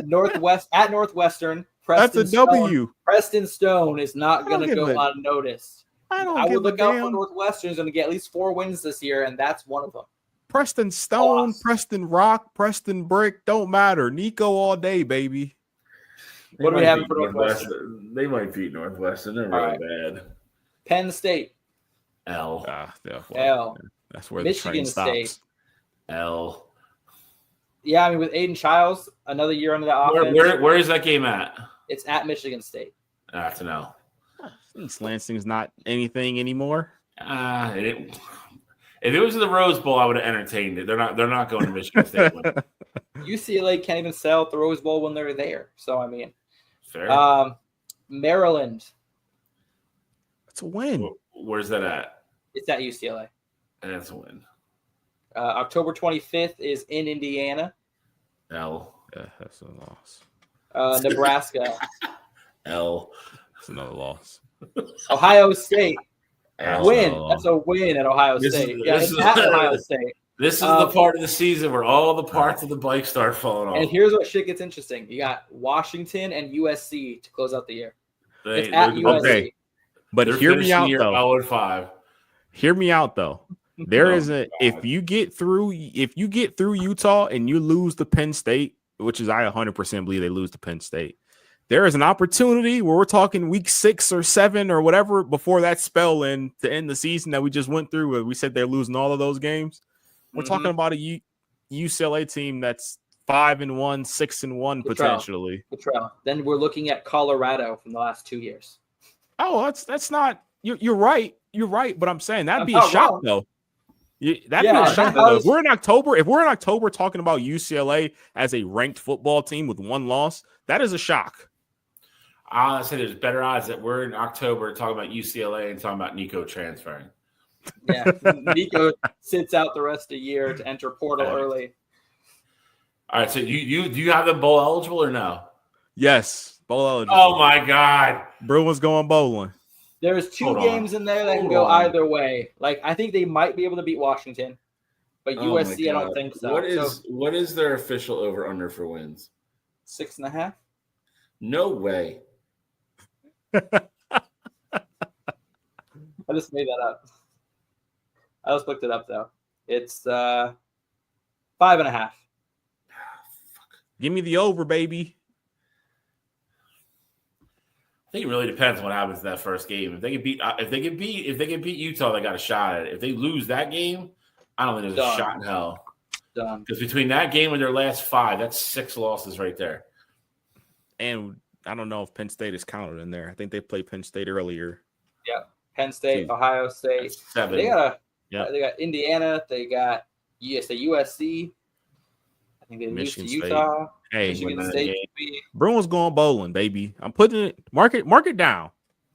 Northwestern. That's a W. Preston Stone is not going to go unnoticed. I would look out for Northwestern's going to get at least 4 wins this year, and that's one of them. Preston Stone, Preston Rock, Preston Brick, don't matter. Nico all day, baby. What do we have for Northwestern? They might beat Northwestern. They're really bad. Penn State. L. L. That's where Michigan the train State. stops. L. Yeah, I mean, with Aiden Childs, another year under the offense. Where is that game at? It's at Michigan State. That's an L. Since Lansing's not anything anymore. If it was in the Rose Bowl, I would have entertained it. They're not going to Michigan State. UCLA can't even sell at the Rose Bowl when they're there. So I mean, fair. Maryland. It's a win. Where's that at? It's at UCLA. That's a win. October 25th is in Indiana. L. Yeah, that's a loss. Nebraska. L. That's another loss. Ohio State. Win. That's a win at Ohio State. It's at Ohio State. This is the part of the season where all the parts of the bike start falling off. And here's what shit gets interesting. You got Washington and USC to close out the year. It's at USC. Okay. But hear me out, though. 0-5. Hear me out, though. There is if you get through Utah and you lose to Penn State, which is I 100% believe they lose to Penn State, there is an opportunity where we're talking week 6 or 7 or whatever before that spell in to end the season that we just went through where we said they're losing all of those games. We're talking about a UCLA team that's 5-1, 6-1 potentially. Then we're looking at Colorado from the last 2 years. Oh, that's not. You're right. You're right. But I'm saying that'd be a shock though. That'd be a shock though. If we're in October talking about UCLA as a ranked football team with 1 loss, that is a shock. I say there's better odds that we're in October talking about UCLA and talking about Nico transferring. Yeah, Nico sits out the rest of the year to enter portal early. All right, so do you have them bowl eligible or no? Yes, bowl eligible. Oh my God, Bruins going bowling. There's 2 games in there that can go either way. Like I think they might be able to beat Washington, but USC I don't think so. What is their official over under for wins? 6.5. No way. I just made that up. I just looked it up though. It's 5.5. Give me the over, baby. I think it really depends on what happens in that first game. If they can beat Utah, they got a shot at it. If they lose that game, I don't think there's a shot in hell. Done. Because between that game and their last 5, that's 6 losses right there. And I don't know if Penn State is counted in there. I think they played Penn State earlier. Yeah, Penn State, Ohio State. That's 7. They got Indiana. They got USC. I think they lose to Utah. Hey, Michigan State. Bruins going bowling, baby. I'm putting it. Mark it down.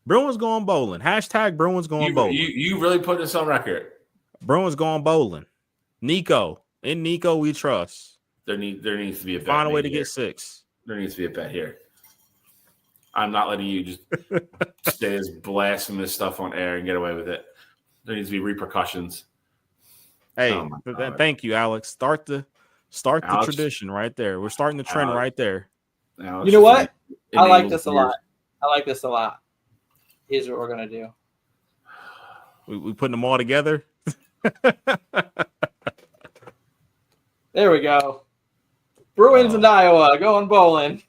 Bruins going bowling. Hashtag Bruins going bowling. You really put this on record. Bruins going bowling. Nico. In Nico, we trust. There needs to be a bet. Find a way to get 6. There needs to be a bet here. I'm not letting you just say this blasphemous stuff on air and get away with it. There needs to be repercussions. Hey, thank you, Alex. Start the tradition right there. We're starting the trend right there. You know what? I like this a lot. Here's what we're gonna do. We putting them all together. There we go. Bruins and Iowa going bowling.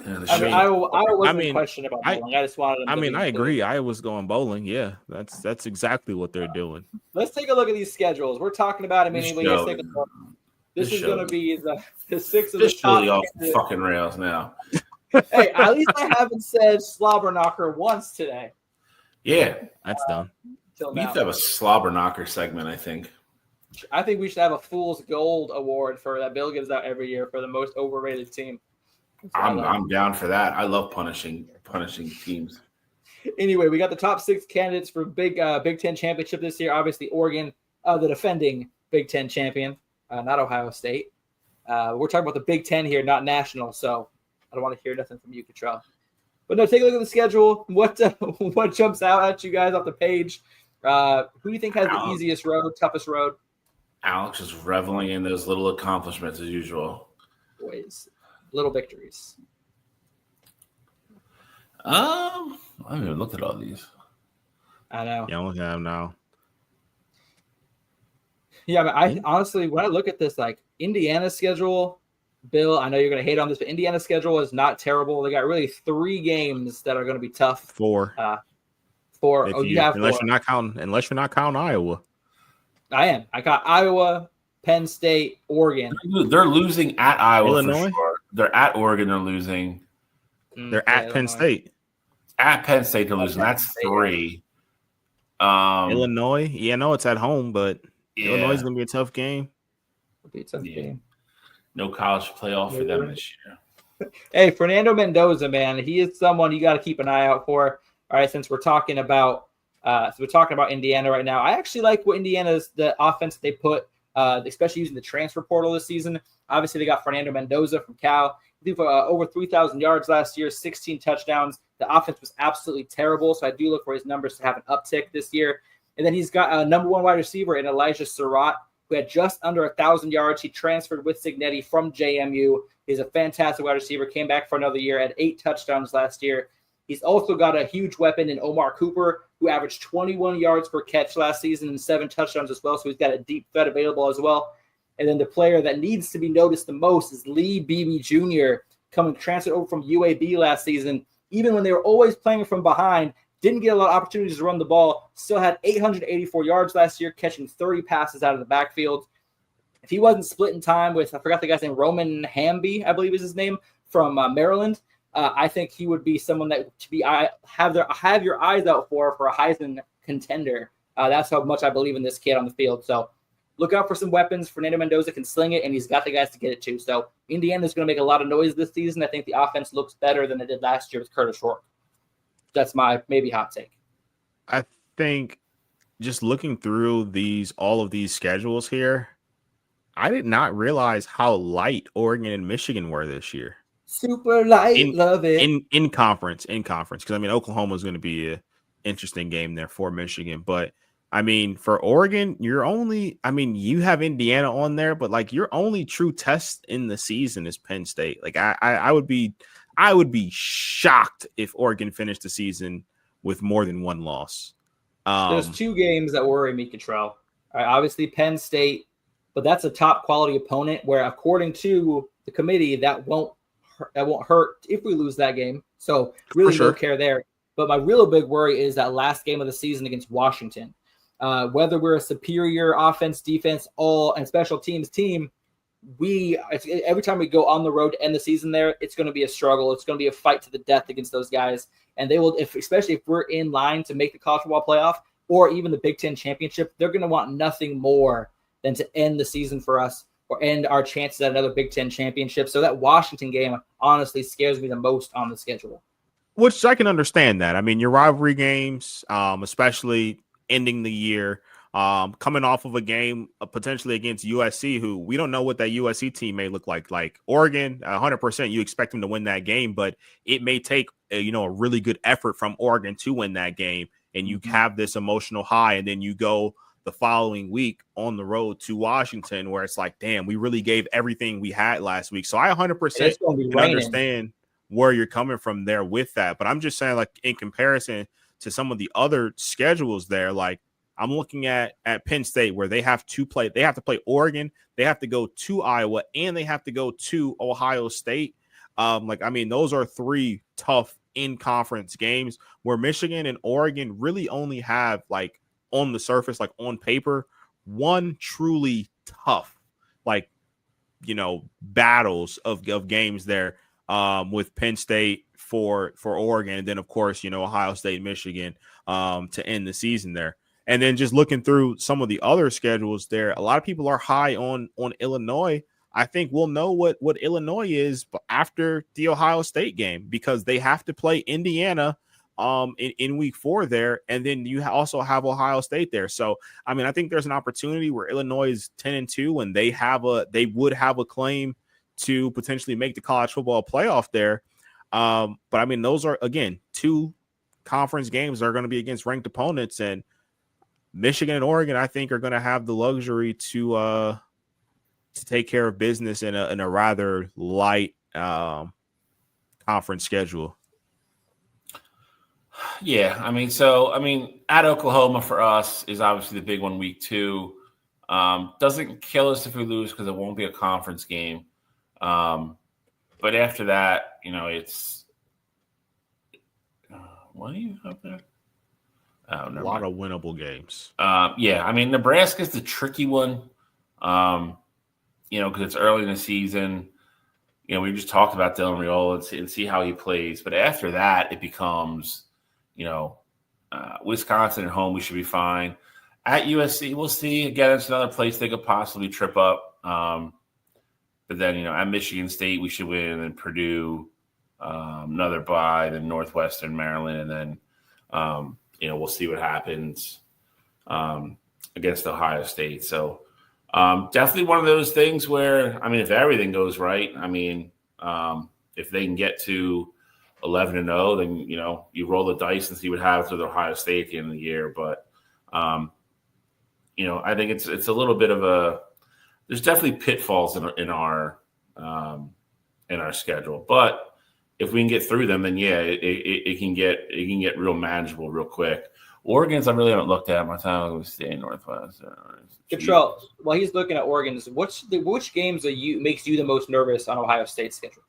Iowa wasn't a question about bowling. I just wanted them I agree. Iowa's going bowling. Yeah, that's exactly what they're doing. Let's take a look at these schedules. We're talking about them anyway. This is going to be the 6 of the top. Off fucking rails now. Hey, at least I haven't said slobber knocker once today. Yeah, that's done. We need to have a slobber knocker segment, I think. I think we should have a Fool's Gold award for that. Bill gives out every year for the most overrated team. I'm down for that. I love punishing teams. Anyway, we got the top 6 candidates for Big Ten championship this year. Obviously, Oregon, the defending Big Ten champion, not Ohio State. We're talking about the Big Ten here, not national. So I don't want to hear nothing from you, Cottrell. But no, take a look at the schedule. What jumps out at you guys off the page? Who do you think has the easiest road, toughest road? Alex is reveling in those little accomplishments as usual. Boys, little victories. I haven't even looked at all these. I know. Yeah, I'm looking at them now. Yeah, but I honestly, when I look at this, like Indiana's schedule, Bill, I know you're going to hate on this, but Indiana's schedule is not terrible. They got really 3 games that are going to be tough. 4. 4. You have unless 4. Unless you're not counting Iowa. I am. I got Iowa, Penn State, Oregon. They're losing at Iowa. Illinois? For sure. They're at Oregon. They're losing. They're at Penn State. At Penn State, they're losing. That's 3. Illinois. Yeah, no, it's at home, but Illinois is going to be a tough game. It'll be a tough game. No college playoff for them this year. Hey, Fernando Mendoza, man, he is someone you got to keep an eye out for. All right, since we're talking about Indiana right now, I actually like what the offense they put, especially using the transfer portal this season. Obviously, they got Fernando Mendoza from Cal. He threw over 3,000 yards last year, 16 touchdowns. The offense was absolutely terrible, so I do look for his numbers to have an uptick this year. And then he's got a number 1 wide receiver in Elijah Surratt, who had just under 1,000 yards. He transferred with Cignetti from JMU. He's a fantastic wide receiver, came back for another year, had 8 touchdowns last year. He's also got a huge weapon in Omar Cooper, who averaged 21 yards per catch last season and 7 touchdowns as well. So he's got a deep threat available as well. And then the player that needs to be noticed the most is Lee Beebe Jr., coming transferred over from UAB last season, even when they were always playing from behind, didn't get a lot of opportunities to run the ball, still had 884 yards last year, catching 30 passes out of the backfield. If he wasn't splitting time with, I forgot the guy's name, Roman Hamby, I believe is his name, from Maryland, I think he would be someone that have your eyes out for a Heisman contender. That's how much I believe in this kid on the field. So look out for some weapons. Fernando Mendoza can sling it, and he's got the guys to get it too. So Indiana's going to make a lot of noise this season. I think the offense looks better than it did last year with Curtis Rourke. That's my maybe hot take. I think just looking through all of these schedules here, I did not realize how light Oregon and Michigan were this year. Super light, love it. In conference, because I mean Oklahoma is going to be an interesting game there for Michigan, but I mean for Oregon, you have Indiana on there, but like your only true test in the season is Penn State. Like I would be shocked if Oregon finished the season with more than one loss. There's two games that worry me, Cottrell. Obviously Penn State, but that's a top quality opponent where, according to the committee, that won't hurt if we lose that game. So really no care there. But my real big worry is that last game of the season against Washington. Whether we're a superior offense, defense, and special teams team, every time we go on the road to end the season there, it's going to be a struggle. It's going to be a fight to the death against those guys. And they will, especially if we're in line to make the college football playoff or even the Big Ten championship, they're going to want nothing more than to end the season for us or end our chances at another Big Ten championship. So that Washington game honestly scares me the most on the schedule. Which I can understand that. I mean, your rivalry games, especially ending the year, coming off of a game potentially against USC, who we don't know what that USC team may look like. Like Oregon, 100%, you expect them to win that game, but it may take a really good effort from Oregon to win that game, and you have this emotional high, and then you go the following week on the road to Washington, where it's like, damn, we really gave everything we had last week. So I 100% can understand where you're coming from there with that. But I'm just saying, like, in comparison to some of the other schedules there, like I'm looking at Penn State, where they have to play Oregon, they have to go to Iowa, and they have to go to Ohio State. Those are three tough in-conference games where Michigan and Oregon really only have, like, on the surface, like on paper, one truly tough, battles of games there with Penn State for Oregon, and then of course, Ohio State, Michigan to end the season there. And then just looking through some of the other schedules there, a lot of people are high on Illinois. I think we'll know what Illinois is after the Ohio State game, because they have to play Indiana in week 4 there, and then you also have Ohio State there. So I mean, I think there's an opportunity where Illinois is 10-2, and they would have a claim to potentially make the college football playoff there. But I mean, those are, again, two conference games that are going to be against ranked opponents, and Michigan and Oregon, I think, are going to have the luxury to take care of business in a rather light conference schedule. Yeah, at Oklahoma for us is obviously the big one, week 2. Doesn't kill us if we lose because it won't be a conference game. But after that, it's what do you have there? Oh, a lot of winnable games. Nebraska's the tricky one. Because it's early in the season. We just talked about Dylan Raiola and see how he plays. But after that, it becomes, Wisconsin at home, we should be fine. At USC, we'll see. Again, it's another place they could possibly trip up. But then, at Michigan State, we should win. And then Purdue, another bye. Then Northwestern, Maryland. And then, we'll see what happens against Ohio State. So, definitely one of those things where, if everything goes right, if they can get to 11-0, then, you roll the dice and see what happens with Ohio State at the end of the year. But, I think it's a little bit of there's definitely pitfalls in our schedule. But if we can get through them, then it can get real manageable real quick. Oregon's I really haven't looked at my time. I'm going to stay in Northwest. Control. While he's looking at Oregon's, which games makes you the most nervous on Ohio State's schedule?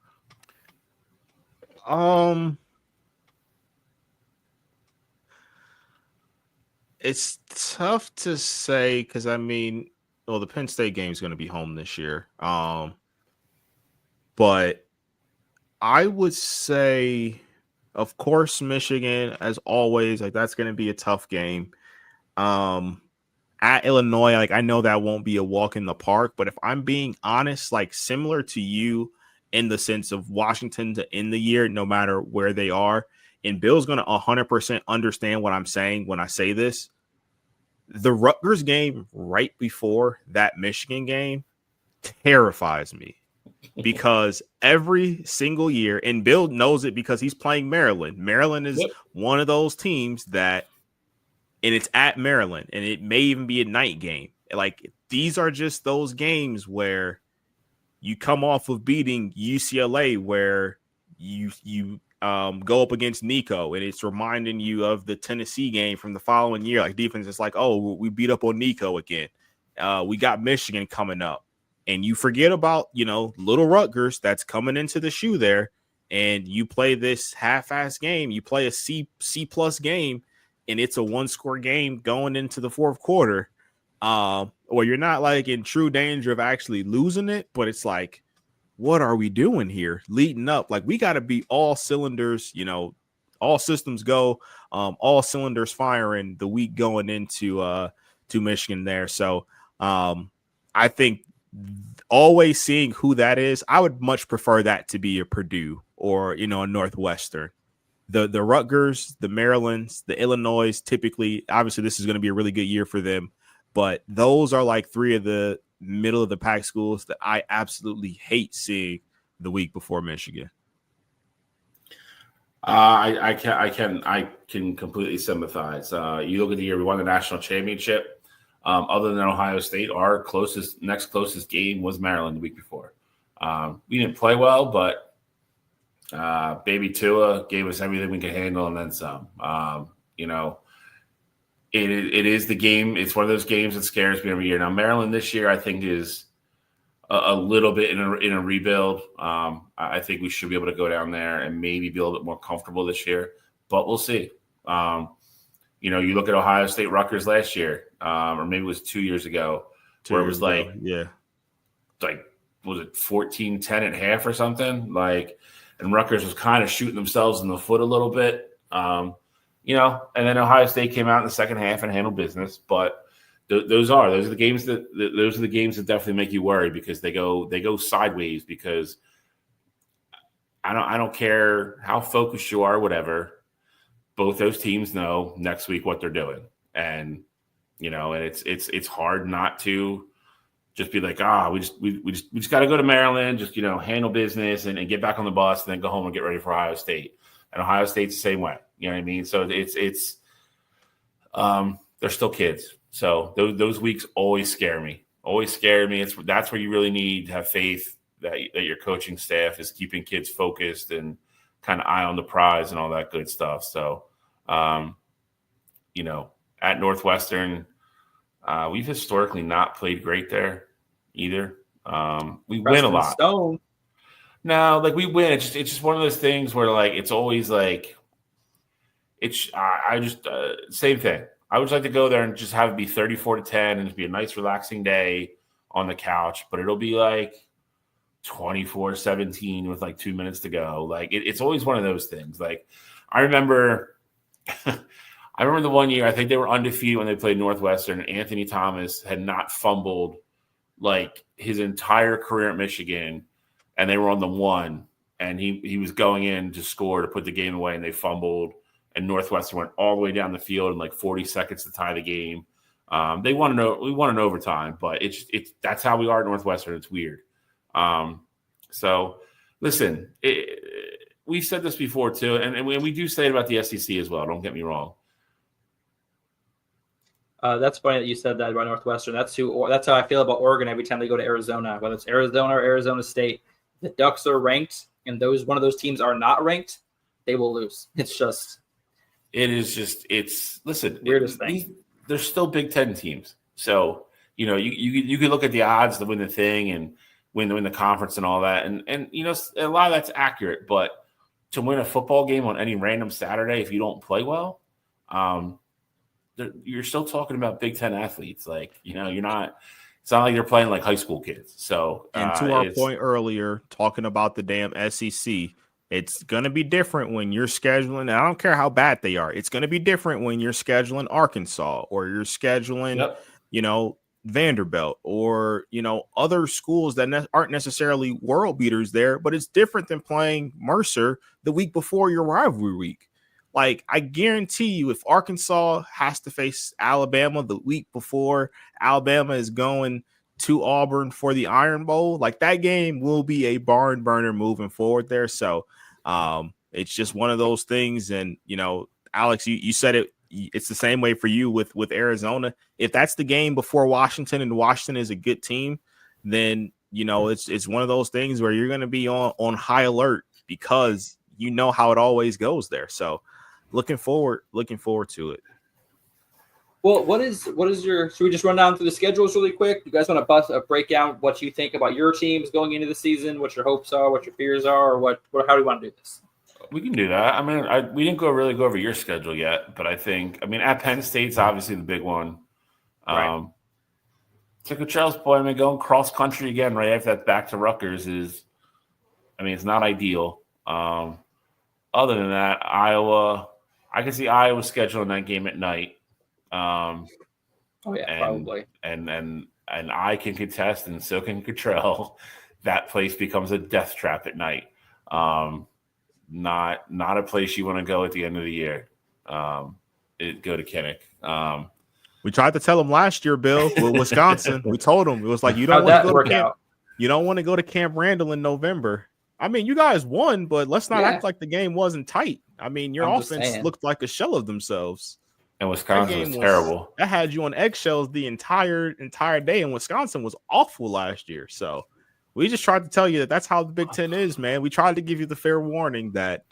It's tough to say because the Penn State game is going to be home this year. But I would say, of course, Michigan, as always, like that's going to be a tough game. At Illinois, like I know that won't be a walk in the park, but if I'm being honest, like similar to you in the sense of Washington to end the year, no matter where they are, and Bill's going to 100% understand what I'm saying when I say this. The Rutgers game right before that Michigan game terrifies me because every single year, and Bill knows it because he's playing Maryland. Maryland is one of those teams that, and it's at Maryland, and it may even be a night game. Like these are just those games where you come off of beating UCLA, where you go up against Nico, and it's reminding you of the Tennessee game from the following year. Like defense is like, oh, we beat up on Nico again. We got Michigan coming up, and you forget about little Rutgers that's coming into the shoe there, and you play this half-ass game. You play a C+ game. And it's a 1-score game going into the fourth quarter, or you're not like in true danger of actually losing it, but it's like, what are we doing here leading up? Like we got to be all cylinders, all systems go, all cylinders firing the week going into to Michigan there. So I think always seeing who that is, I would much prefer that to be a Purdue or, a Northwestern. The Rutgers, the Marylands, the Illinois, typically, obviously, this is going to be a really good year for them. But those are like three of the middle of the pack schools that I absolutely hate seeing the week before Michigan. I can completely sympathize. You look at the year we won the national championship. Other than Ohio State, our next closest game was Maryland the week before. We didn't play well, but Baby Tua gave us everything we could handle and then some. It is the game. It's one of those games that scares me every year. Now, Maryland this year, I think, is a little bit in a rebuild. I think we should be able to go down there and maybe be a little bit more comfortable this year, but we'll see. You look at Ohio State Rutgers last year, or maybe it was 2 years ago, where it was like, was it 14-10 at half or something? And Rutgers was kind of shooting themselves in the foot a little bit, and then Ohio State came out in the second half and handled business. But those are the games that definitely make you worry because they go sideways. Because I don't care how focused you are, whatever. Both those teams know next week what they're doing, and it's hard not to just be like, we just got to go to Maryland, just handle business and get back on the bus, and then go home and get ready for Ohio State. And Ohio State's the same way. You know what I mean? So it's they're still kids. So those weeks always scare me. That's where you really need to have faith that your coaching staff is keeping kids focused and kind of eye on the prize and all that good stuff. So, at Northwestern, we've historically not played great there either. We win a lot. Stone. No, we win. It's just one of those things where it's always I just same thing. I would like to go there and just have it be 34-10 and just be a nice relaxing day on the couch, but it'll be 24-17 with 2 minutes to go. It's always one of those things. I remember the one year, I think they were undefeated when they played Northwestern, and Anthony Thomas had not fumbled his entire career at Michigan, and they were on the one, and he was going in to score to put the game away, and they fumbled, and Northwestern went all the way down the field in 40 seconds to tie the game. We won in overtime, but that's how we are at Northwestern. It's weird. So listen, we've said this before too, and we do say it about the SEC as well. Don't get me wrong. That's funny that you said that about Northwestern. That's how I feel about Oregon every time they go to Arizona, whether it's Arizona or Arizona State. The Ducks are ranked, and one of those teams are not ranked, they will lose. It's weirdest thing. They're still Big Ten teams, so you could look at the odds to win the thing and win the conference and all that, and a lot of that's accurate, but to win a football game on any random Saturday if you don't play well, you're still talking about Big Ten athletes. Like, you're not. It's not like you're playing like high school kids. So, and to our point earlier, talking about the damn SEC, it's going to be different when you're scheduling. And I don't care how bad they are. It's going to be different when you're scheduling Arkansas or you're scheduling, Vanderbilt or, other schools that aren't necessarily world beaters there. But it's different than playing Mercer the week before your rivalry week. Like, I guarantee you, if Arkansas has to face Alabama the week before Alabama is going to Auburn for the Iron Bowl, like, that game will be a barn burner moving forward there. So it's just one of those things. And, Alex, you said it. It's the same way for you with Arizona. If that's the game before Washington and Washington is a good team, then, it's one of those things where you're going to be on high alert because you know how it always goes there. So, looking forward to it. Well, what is your? Should we just run down through the schedules really quick? You guys want to break down what you think about your teams going into the season, what your hopes are, what your fears are, or how do you want to do this? We can do that. I mean, we didn't really go over your schedule yet, but at Penn State's obviously the big one. Right. To Cottrell's point, going cross country again right after that back to Rutgers is, it's not ideal. Other than that, Iowa. I can see Iowa scheduling that game at night. Probably. And I can contest, and so can Cottrell. That place becomes a death trap at night. Not a place you want to go at the end of the year. Go to Kinnick. We tried to tell him last year, Bill, with Wisconsin. We told him it was like you don't want to go to camp. You don't want to go to Camp Randall in November. You guys won, but let's not act like the game wasn't tight. Your offense looked like a shell of themselves. And Wisconsin was terrible. That had you on eggshells the entire day, and Wisconsin was awful last year. So we just tried to tell you that's how the Big Ten is, man. We tried to give you the fair warning that,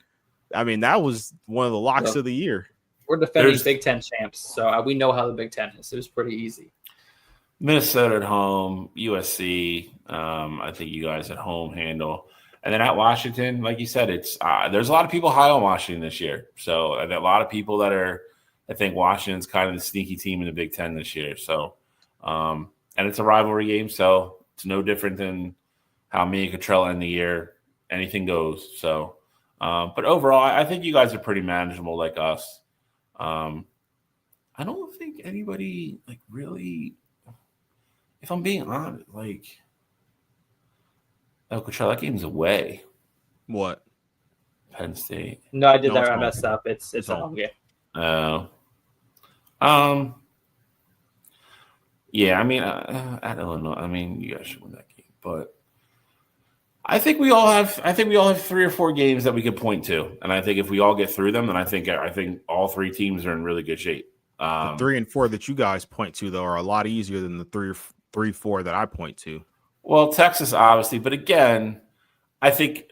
that was one of the locks of the year. We're defending Big Ten champs, so we know how the Big Ten is. It was pretty easy. Minnesota at home, USC. I think you guys at home handle. And then at Washington, like you said, it's there's a lot of people high on Washington this year. So a lot of people I think Washington's kind of the sneaky team in the Big Ten this year. So, and it's a rivalry game, so it's no different than how me and Cottrell end the year. Anything goes. So, but overall, I think you guys are pretty manageable like us. I don't think anybody really, if I'm being honest, Cottrell, that game's away. What? Penn State. No, I did that. I messed up. It's a home game. Oh. Yeah, at Illinois, you guys should win that game. But I think we all have 3 or 4 games that we could point to. And I think if we all get through them, then I think all 3 teams are in really good shape. The 3 and 4 that you guys point to, though, are a lot easier than the 3-4 that I point to. Well, Texas, obviously, but again, I think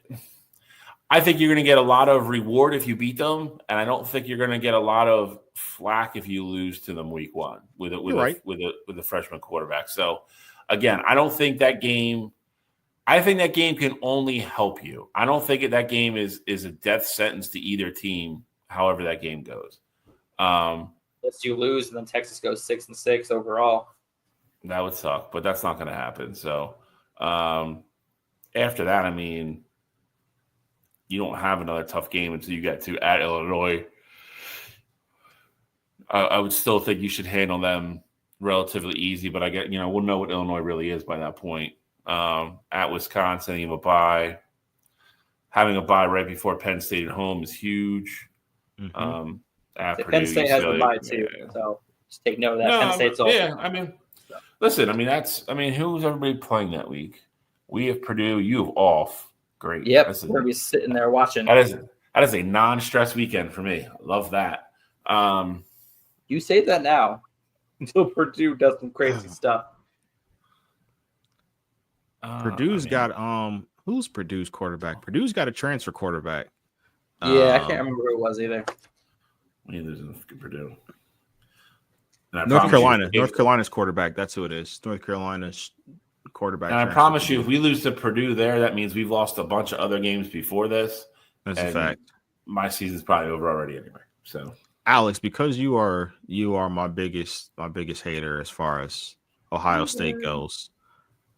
you're going to get a lot of reward if you beat them, and I don't think you're going to get a lot of flack if you lose to them week 1 with a freshman quarterback. So, again, I don't think that game. I think that game can only help you. I don't think that game is a death sentence to either team. However, that game goes. Unless you lose, and then Texas goes 6-6 overall. That would suck, but that's not going to happen. So after that, you don't have another tough game until you get to at Illinois. I would still think you should handle them relatively easy, but we'll know what Illinois really is by that point. At Wisconsin, you have a bye. Having a bye right before Penn State at home is huge. Mm-hmm. At Purdue, Penn State has a bye too, so just take note of that. No, Penn State's also. Yeah, listen, who's everybody playing that week? We have Purdue. You have off. Great. Yep, we're going to be sitting there watching. That is a non-stress weekend for me. I love that. You say that now until Purdue does some crazy stuff. Purdue's got who's Purdue's quarterback? Purdue's got a transfer quarterback. Yeah, I can't remember who it was either. Neither is Purdue. North Carolina's quarterback. That's who it is. North Carolina's quarterback. And I promise you, if we lose to Purdue there, that means we've lost a bunch of other games before this, That's a And fact. my season's probably over already anyway. So, Alex, because you are my biggest hater as far as Ohio State goes.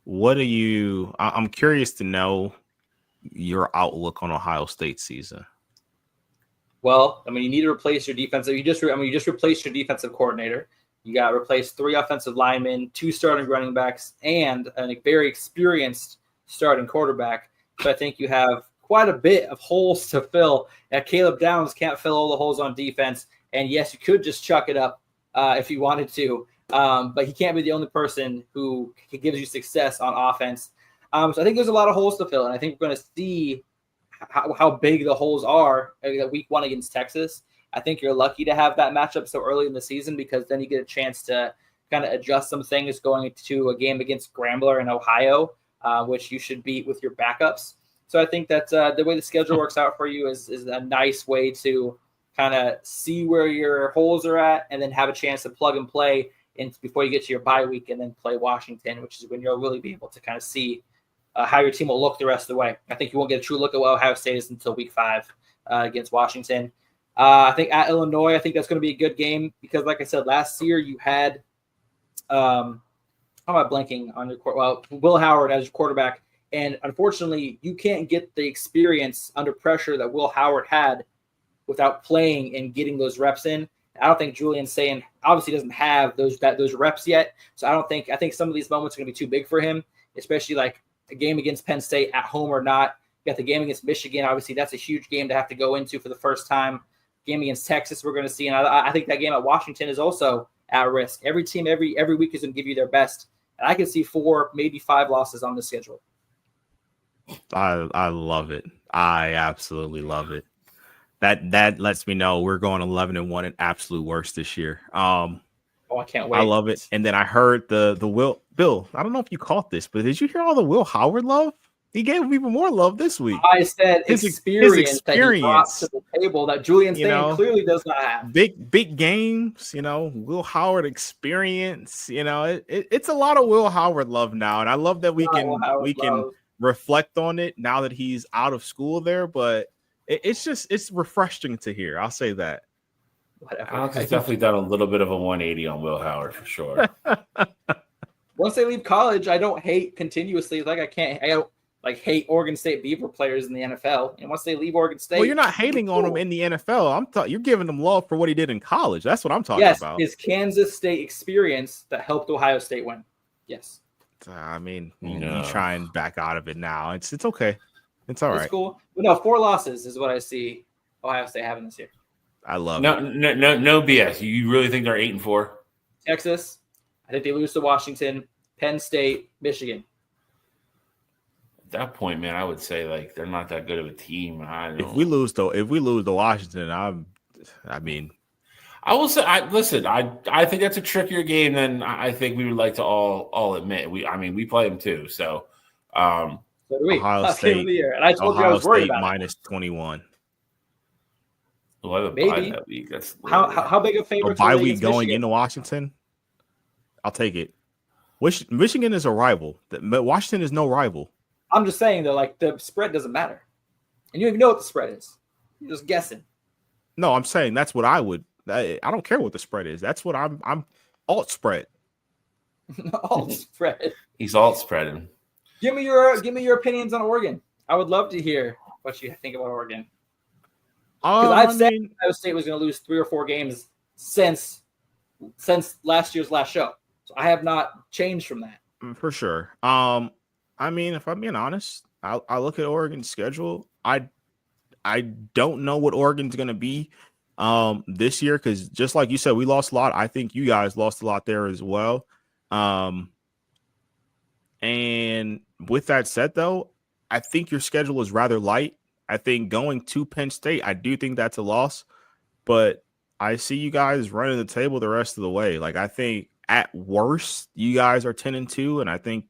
What do you? I'm curious to know your outlook on Ohio State season. Well, I mean, you need to replace your defensive. You just replaced your defensive coordinator. You got to replace 3 offensive linemen, 2 starting running backs, and a very experienced starting quarterback. So I think you have quite a bit of holes to fill. And Caleb Downs can't fill all the holes on defense. And yes, you could just chuck it up if you wanted to, but he can't be the only person who gives you success on offense. So I think there's a lot of holes to fill, and I think we're going to see how big the holes are week 1 against Texas. I think you're lucky to have that matchup so early in the season because then you get a chance to kind of adjust some things going into a game against Grambler in Ohio, which you should beat with your backups. So I think that the way the schedule works out for you is a nice way to kind of see where your holes are at and then have a chance to plug and play before you get to your bye week and then play Washington, which is when you'll really be able to kind of see how your team will look the rest of the way. I think you won't get a true look at what Ohio State is until week 5 against Washington. I think at Illinois, I think that's going to be a good game because, like I said, last year you had how am I blanking on your Will Howard as your quarterback. And unfortunately, you can't get the experience under pressure that Will Howard had without playing and getting those reps in. I don't think Julian Sayin obviously doesn't have those reps yet. So I think some of these moments are going to be too big for him, especially like a game against Penn State at home or not. You got the game against Michigan. Obviously, that's a huge game to have to go into for the first time. Game against Texas, we're going to see. And I think that game at Washington is also at risk. Every team, every week is going to give you their best. And I can see 4, maybe 5 losses on the schedule. I love it. I absolutely love it. That lets me know we're going 11-1 and absolute worst this year. I can't wait. I love it. And then I heard the Bill. I don't know if you caught this, but did you hear all the Will Howard love? He gave him even more love this week. I said his experience that he brought to the table that Julian Sayin clearly does not have. Big games, Will Howard experience. It's a lot of Will Howard love now, and I love that we can reflect on it now that he's out of school there. But it's refreshing to hear. I'll say that. Alex has definitely done a little bit of a 180 on Will Howard for sure. Once they leave college, I don't hate continuously. I don't hate Oregon State Beaver players in the NFL. And once they leave Oregon State, well, you're not hating on him in the NFL. You're giving him love for what he did in college. That's what I'm talking about. Yes, his Kansas State experience that helped Ohio State win. Yes. I mean, you try and back out of it now. It's okay. It's all right. It's cool. But no, 4 losses is what I see Ohio State having this year. I love it. No BS. You really think they're 8-4? Texas. I think they lose to Washington, Penn State, Michigan. At that point, man, I would say they're not that good of a team. If we lose to Washington, I will say, I think that's a trickier game than I think we would like to all admit. We play them too. So do we. Ohio State, and I told you I was worried about minus 21. Well, maybe that week. That's how big a favorite? Bye week going into Washington. I'll take it. Michigan is a rival. Washington is no rival. I'm just saying though, the spread doesn't matter, and you don't even know what the spread is. You're just guessing. No, I'm saying that's what I would. I don't care what the spread is. That's what I'm alt spread. Alt spread. He's alt spreading. Give me your opinions on Oregon. I would love to hear what you think about Oregon. Because I've said Ohio State was going to lose 3 or 4 games since last year's last show. So I have not changed from that. For sure. If I'm being honest, I look at Oregon's schedule. I don't know what Oregon's going to be this year because just like you said, we lost a lot. I think you guys lost a lot there as well. And with that said, though, I think your schedule is rather light. I think going to Penn State, I do think that's a loss, but I see you guys running the table the rest of the way. I think at worst, you guys are 10-2, and I think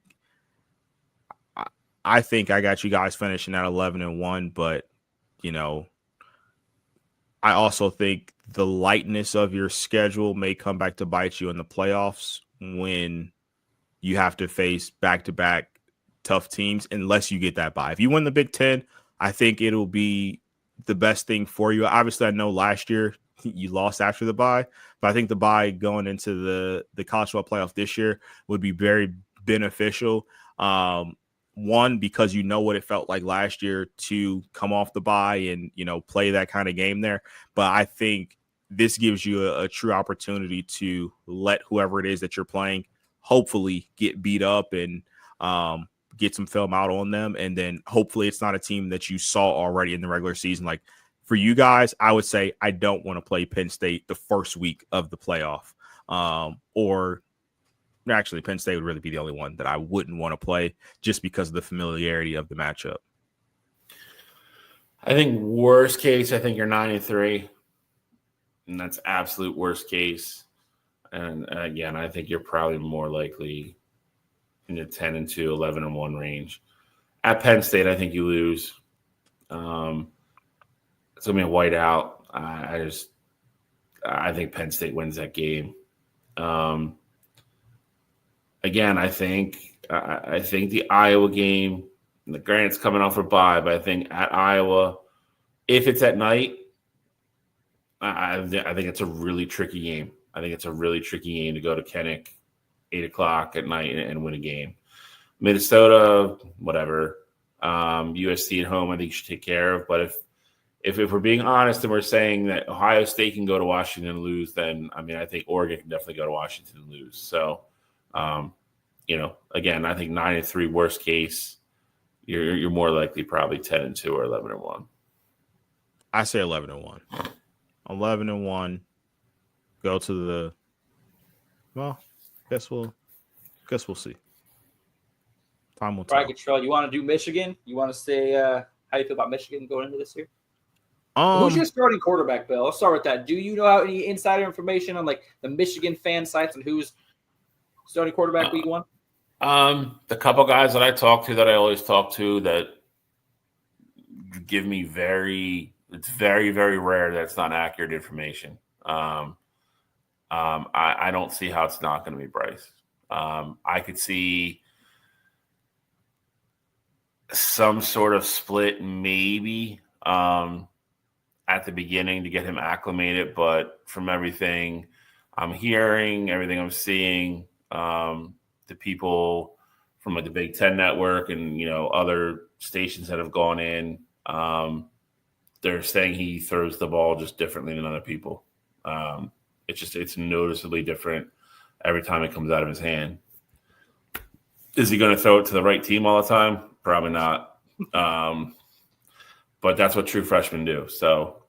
I got you guys finishing at 11-1, but I also think the lightness of your schedule may come back to bite you in the playoffs when you have to face back-to-back tough teams unless you get that bye. If you win the Big Ten, I think it'll be the best thing for you. Obviously, I know last year you lost after the bye, but I think the bye going into the college football playoff this year would be very beneficial. One, because you know what it felt like last year to come off the bye and, play that kind of game there. But I think this gives you a true opportunity to let whoever it is that you're playing hopefully get beat up and get some film out on them. And then hopefully it's not a team that you saw already in the regular season. Like for you guys, I would say I don't want to play Penn State the first week of the playoff. Or actually Penn State would really be the only one that I wouldn't want to play just because of the familiarity of the matchup. I think worst case, I think you're 9-3. And that's absolute worst case. And again, I think you're probably more likely in the 10-2, 11-1 range. At Penn State, I think you lose. It's gonna be a whiteout. I think Penn State wins that game. Again, I think the Iowa game. Granted, it's coming off a bye, but I think at Iowa, if it's at night, I think it's a really tricky game. I think it's a really tricky game to go to Kinnick 8:00 at night and win a game. Minnesota, whatever. USC at home, I think you should take care of. But if we're being honest and we're saying that Ohio State can go to Washington and lose, then I think Oregon can definitely go to Washington and lose. So, again, I think 9-3 worst case. You're more likely probably 10-2 or 11-1. I say 11-1. 11-1. Go to the. Well, guess we'll see. Time will tell. All right, Control. You want to do Michigan? You want to say how you feel about Michigan going into this year? Who's your starting quarterback, Bill? Let's start with that. Do you know any insider information on like the Michigan fan sites and who's starting quarterback week 1? The couple guys that I always talk to that give me it's very, very rare that it's not accurate information. I don't see how it's not going to be Bryce. I could see some sort of split maybe at the beginning to get him acclimated, but from everything I'm hearing, everything I'm seeing, the people from like the Big Ten Network and other stations that have gone in, they're saying he throws the ball just differently than other people. It's noticeably different every time it comes out of his hand. Is he going to throw it to the right team all the time? Probably not. But that's what true freshmen do. So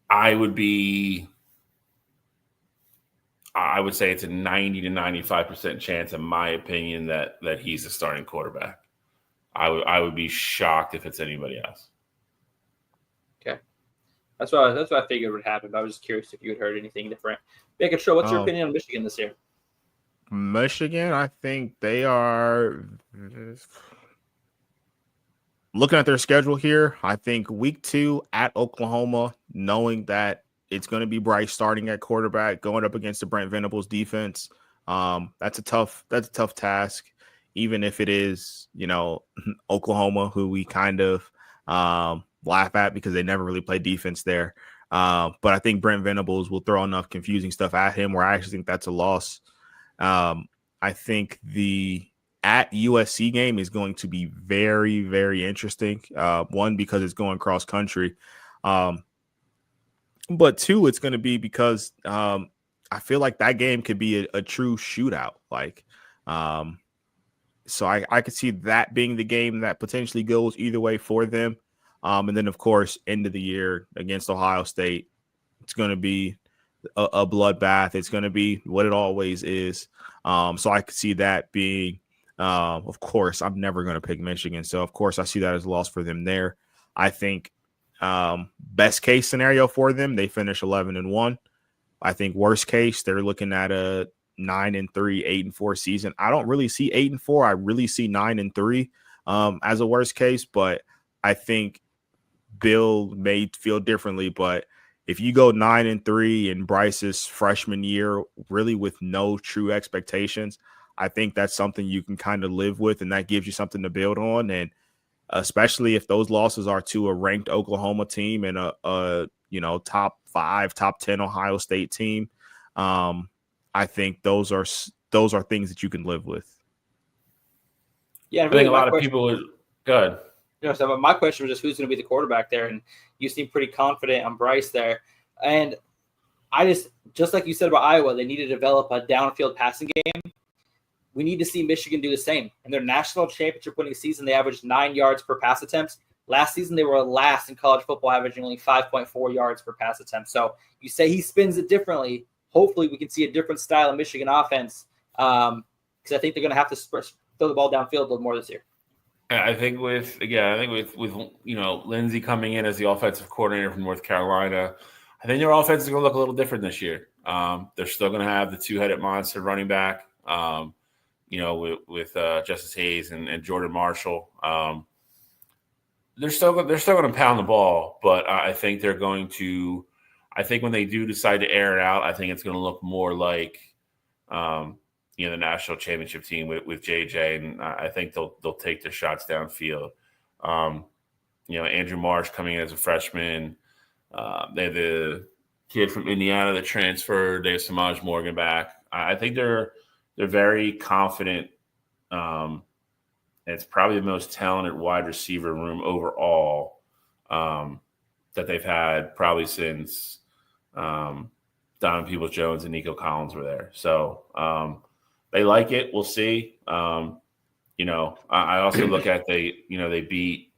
I would say it's a 90 to 95% chance, in my opinion, that he's the starting quarterback. I would be shocked if it's anybody else. Okay. That's what I figured would happen, but I was just curious if you had heard anything different. Yeah, Control, what's your opinion on Michigan this year? Michigan, I think they are looking at their schedule here. I think week 2 at Oklahoma, knowing that it's going to be Bryce starting at quarterback, going up against the Brent Venables defense. That's a tough task, even if it is, Oklahoma, who we kind of laugh at because they never really play defense there. But I think Brent Venables will throw enough confusing stuff at him where I actually think that's a loss. I think the at USC game is going to be very, very interesting. One, because it's going cross country. But 2, it's going to be because I feel like that game could be a true shootout. So I could see that being the game that potentially goes either way for them. And then, of course, end of the year against Ohio State, it's going to be a bloodbath. It's going to be what it always is. So I could see that being, of course, I'm never going to pick Michigan. So, of course, I see that as a loss for them there. I think best case scenario for them, they finish 11-1. I think worst case, they're looking at a 9-3, 8-4 season. I don't really see 8-4. I really see 9-3 as a worst case, but I think Bill may feel differently. But if you go 9-3 in Bryce's freshman year, really with no true expectations, I think that's something you can kind of live with, and that gives you something to build on. And especially if those losses are to a ranked Oklahoma team and a top 5, top 10 Ohio State team. I think those are things that you can live with. Yeah, I think a lot of people would good. So my question was just who's going to be the quarterback there, and you seem pretty confident on Bryce there. And I just like you said about Iowa, they need to develop a downfield passing game. We need to see Michigan do the same. In their national championship winning season, they averaged 9 yards per pass attempt. Last season, they were last in college football, averaging only 5.4 yards per pass attempt. So you say he spins it differently. Hopefully, we can see a different style of Michigan offense because I think they're going to have to throw the ball downfield a little more this year. I think with Lindsey coming in as the offensive coordinator from North Carolina, I think their offense is going to look a little different this year. They're still going to have the two-headed monster running back, with Justice Hayes and Jordan Marshall. They're still going to pound the ball, but I think they're going to. I think when they do decide to air it out, I think it's going to look more like the national championship team with JJ, and I think they'll take their shots downfield. Andrew Marsh coming in as a freshman. They have the kid from Indiana that transferred. They have Samaj Morgan back. I think they're very confident. It's probably the most talented wide receiver room overall that they've had probably since Donovan Peoples-Jones and Nico Collins were there. So they like it. We'll see. I also look at they beat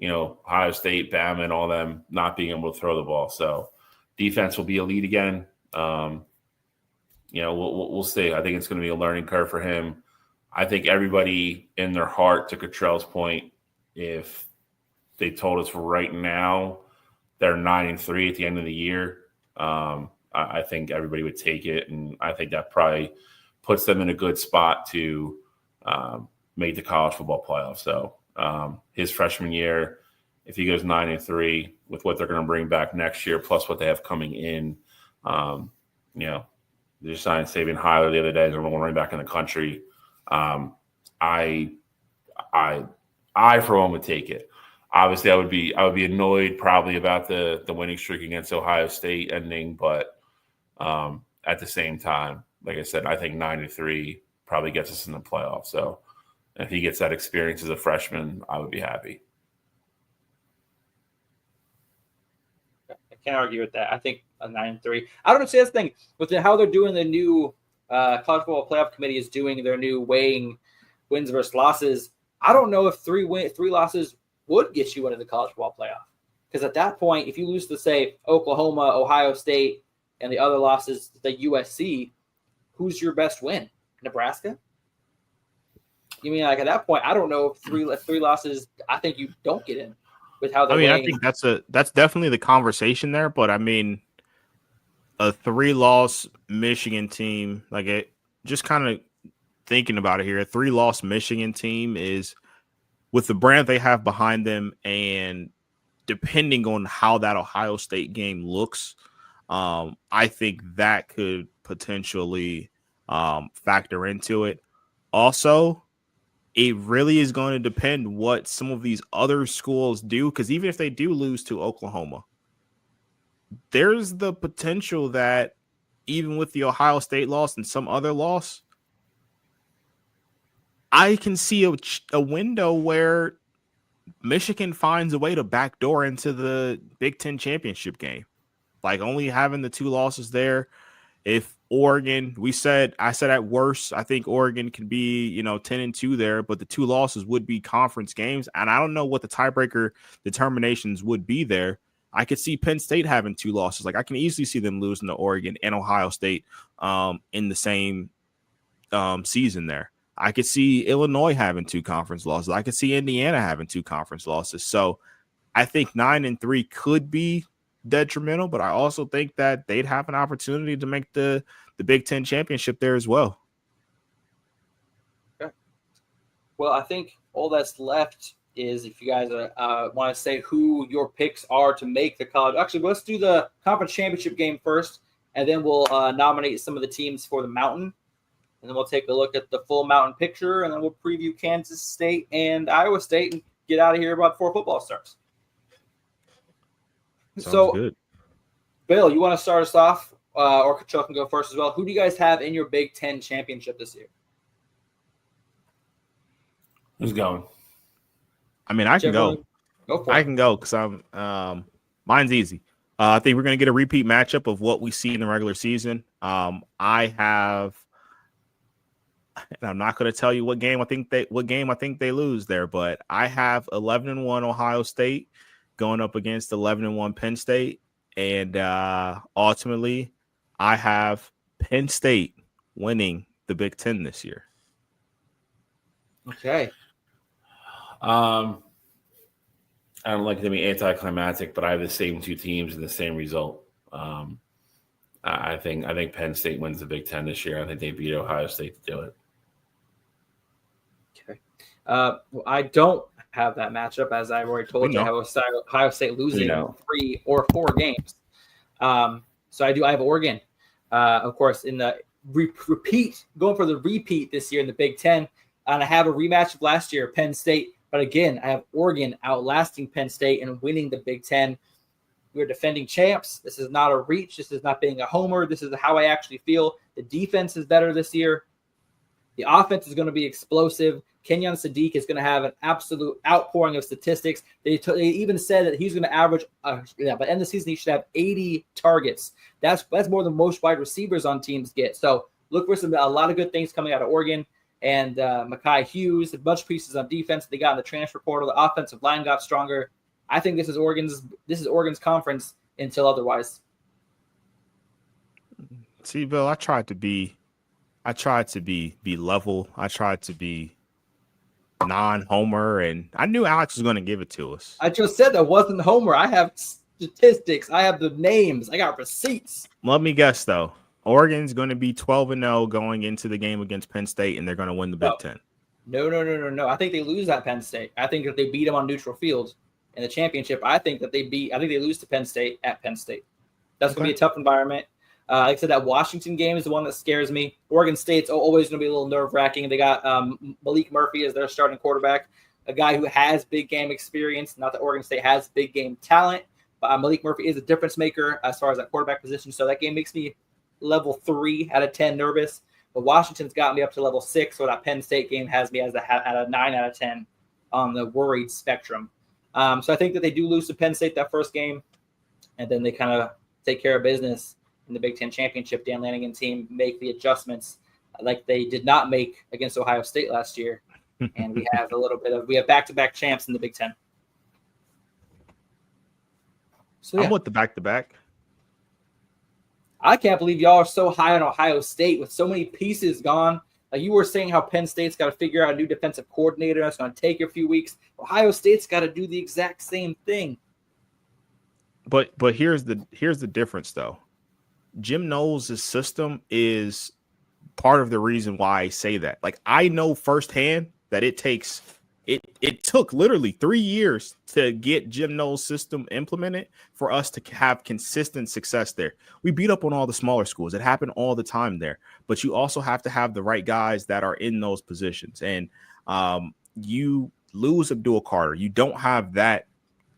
Ohio State, Bama, and all them not being able to throw the ball. So defense will be elite again. We'll see. I think it's going to be a learning curve for him. I think everybody in their heart, to Cottrell's point, if they told us right now they're 9-3 at the end of the year, I think everybody would take it, and I think that probably puts them in a good spot to make the college football playoff. So his freshman year, if he goes 9-3 with what they're going to bring back next year, plus what they have coming in, they just signed Sabian Hyler the other day, the number one running back in the country. I for one would take it. Obviously, I would be annoyed probably about the winning streak against Ohio State ending, but at the same time, like I said, I think 9-3 probably gets us in the playoffs. So if he gets that experience as a freshman, I would be happy. I can't argue with that. I think a 9-3. I don't know. See, that's the thing with how they're doing the new college football playoff committee is doing their new weighing wins versus losses. I don't know if three losses would get you into the college football playoff, because at that point, if you lose to say Oklahoma, Ohio State, and the other losses, the USC, who's your best win? Nebraska? You mean like at that point? I don't know if three losses. I think you don't get in with how they're. I think that's definitely the conversation there. But I mean, a 3-loss Michigan team, like it, just kind of thinking about it here, a 3-loss Michigan team is with the brand they have behind them, and depending on how that Ohio State game looks, I think that could potentially factor into it. Also, it really is going to depend what some of these other schools do, because even if they do lose to Oklahoma, there's the potential that even with the Ohio State loss and some other loss, I can see a window where Michigan finds a way to backdoor into the Big Ten championship game. Like only having the 2 losses there. If Oregon, I said at worst, I think Oregon can be, 10-2 there, but the 2 losses would be conference games. And I don't know what the tiebreaker determinations would be there. I could see Penn State having 2 losses. Like I can easily see them losing to Oregon and Ohio State in the same season there. I could see Illinois having 2 conference losses. I could see Indiana having 2 conference losses. So I think 9-3 could be detrimental, but I also think that they'd have an opportunity to make the Big Ten championship there as well. Okay. Well, I think all that's left is if you guys want to say who your picks are to make the college. Actually, let's do the conference championship game first, and then we'll nominate some of the teams for the Mountain. And then we'll take a look at the full Mountain picture, and then we'll preview Kansas State and Iowa State. And get out of here about before football starts. Sounds good. Bill, you want to start us off, or Chuck can go first as well? Who do you guys have in your Big Ten championship this year? Who's going? I mean, I can go. Go for it. I can go because I'm. Mine's easy. I think we're going to get a repeat matchup of what we see in the regular season. I have, and I'm not going to tell you what game I think they lose there, but I have 11-1 Ohio State going up against 11-1 Penn State, and ultimately, I have Penn State winning the Big Ten this year. Okay. I don't like to be anticlimactic, but I have the same two teams and the same result. I think Penn State wins the Big Ten this year. I think they beat Ohio State to do it. Okay. I don't have that matchup, as I've already told you. I have Ohio State losing 3 or 4 games. So I have Oregon, of course, in the repeat, going for the repeat this year in the Big Ten. And I have a rematch of last year, Penn State. But again, I have Oregon outlasting Penn State and winning the Big Ten. We're defending champs. This is not a reach. This is not being a homer. This is how I actually feel. The defense is better this year. The offense is going to be explosive. Kenyon Sadiq is going to have an absolute outpouring of statistics. They even said that he's going to average, by the end of the season, he should have 80 targets. That's more than most wide receivers on teams get. So look for a lot of good things coming out of Oregon. And Mekhi Hughes, a bunch of pieces on defense they got in the transfer portal. The offensive line got stronger. I think this is Oregon's conference until otherwise. See, Bill, I tried to be level. I tried to be non-homer, and I knew Alex was going to give it to us. I just said that wasn't homer. I have statistics. I have the names. I got receipts. Let me guess, though. Oregon's going to be 12-0 going into the game against Penn State, and they're going to win the Big Ten. No. I think they lose at Penn State. I think if they beat them on neutral field in the championship, I think they lose to Penn State at Penn State. That's going to be a tough environment. Like I said, that Washington game is the one that scares me. Oregon State's always going to be a little nerve-wracking. They got Malik Murphy as their starting quarterback, a guy who has big game experience. Not that Oregon State has big game talent, but Malik Murphy is a difference maker as far as that quarterback position. So that game makes me level 3 out of 10 nervous. But Washington's got me up to level 6, so that Penn State game has me as at a 9 out of 10 on the worried spectrum. So I think that they do lose to Penn State that first game, and then they kind of take care of business in the Big Ten championship. Dan Lannigan's team make the adjustments like they did not make against Ohio State last year, and we have back-to-back champs in the Big Ten. So yeah. I'm with the back-to-back. I can't believe y'all are so high on Ohio State with so many pieces gone. Like you were saying how Penn State's got to figure out a new defensive coordinator. That's going to take a few weeks. Ohio State's got to do the exact same thing. But here's the difference, though. Jim Knowles' system is part of the reason why I say that. Like I know firsthand that it took literally 3 years to get Jim Knowles' system implemented for us to have consistent success there. We beat up on all the smaller schools. It happened all the time there. But you also have to have the right guys that are in those positions. And you lose Abdul Carter. You don't have that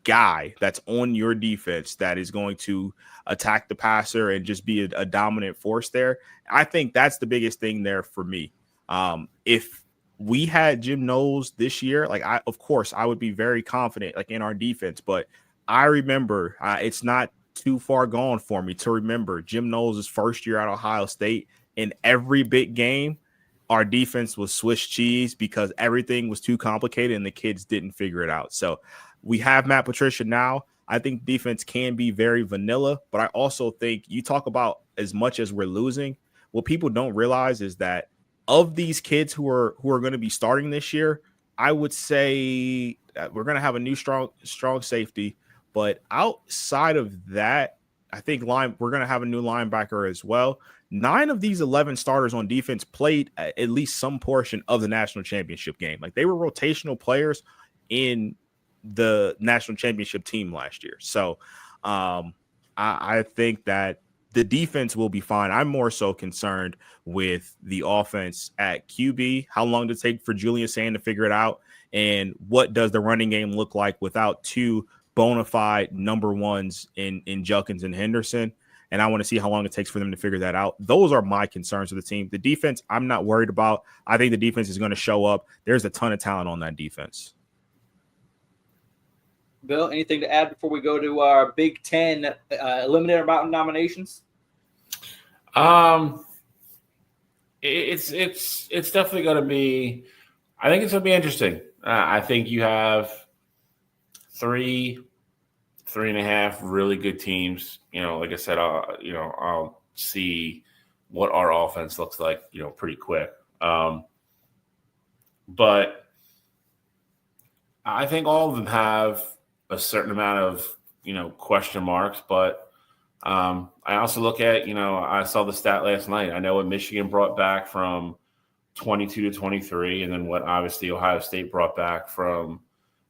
guy that's on your defense that is going to attack the passer and just be a dominant force there. I think that's the biggest thing there for me. If we had Jim Knowles this year, of course, I would be very confident in our defense. But I remember it's not too far gone for me to remember Jim Knowles' first year at Ohio State. In every big game, our defense was Swiss cheese because everything was too complicated and the kids didn't figure it out. So we have Matt Patricia now. I think defense can be very vanilla, but I also think you talk about as much as we're losing, what people don't realize is that of these kids who are going to be starting this year, I would say we're going to have a new strong safety. But outside of that, I think we're going to have a new linebacker as well. 9 of these 11 starters on defense played at least some portion of the national championship game. They were rotational players in the national championship team last year. So I think that the defense will be fine. I'm more so concerned with the offense at QB. How long does it take for Julian Sand to figure it out? And what does the running game look like without two bona fide number ones in Judkins and Henderson? And I want to see how long it takes for them to figure that out. Those are my concerns with the team. The defense, I'm not worried about. I think the defense is going to show up. There's a ton of talent on that defense. Bill, anything to add before we go to our Big Ten Eliminator Mountain nominations? It's definitely going to be. I think it's going to be interesting. I think you have 3.5 really good teams. Like I said, I'll see what our offense looks like, pretty quick. But I think all of them have a certain amount of, question marks. But I also look at, I saw the stat last night. I know what Michigan brought back from 22 to 23, and then what obviously Ohio State brought back from,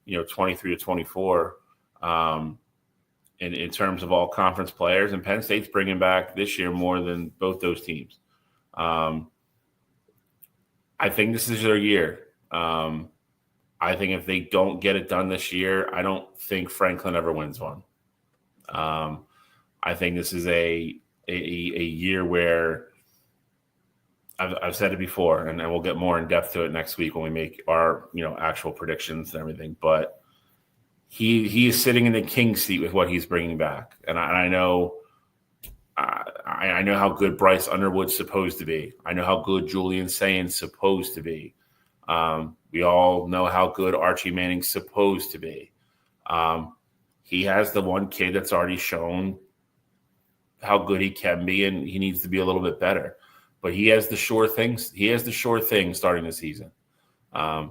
23 to 24. In terms of all conference players, and Penn State's bringing back this year more than both those teams. I think this is their year. I think if they don't get it done this year, I don't think Franklin ever wins one. I think this is a year where I've said it before, and we'll get more in depth to it next week when we make our actual predictions and everything. But he is sitting in the king seat with what he's bringing back, and I know how good Bryce Underwood's supposed to be. I know how good Julian Saint's supposed to be. We all know how good Archie Manning's supposed to be. He has the one kid that's already shown how good he can be, and he needs to be a little bit better. But he has the sure things. He has the sure thing starting the season.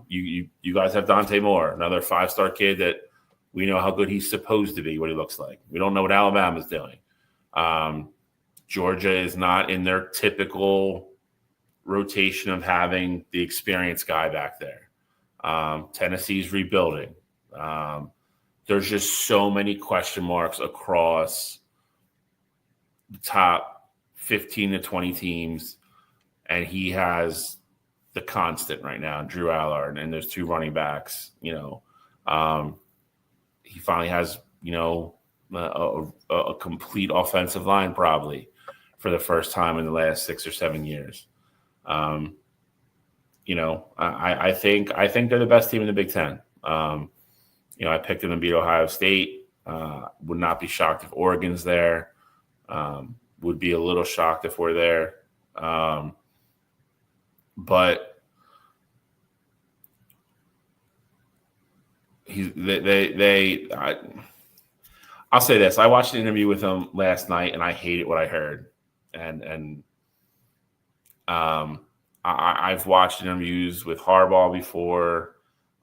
You guys have Dante Moore, another 5-star kid that we know how good he's supposed to be, what he looks like. We don't know what Alabama's doing. Georgia is not in their typical rotation of having the experienced guy back there. Tennessee's rebuilding. There's just so many question marks across the top 15 to 20 teams, and he has the constant right now, Drew Allard, and there's 2 running backs. He finally has, a complete offensive line probably for the first time in the last 6 or 7 years. I think they're the best team in the Big Ten. I picked them to beat Ohio State. Would not be shocked if Oregon's there. Would be a little shocked if we're there. But I'll say this. I watched an interview with him last night, and I hated what I heard. And I've watched interviews with Harbaugh before,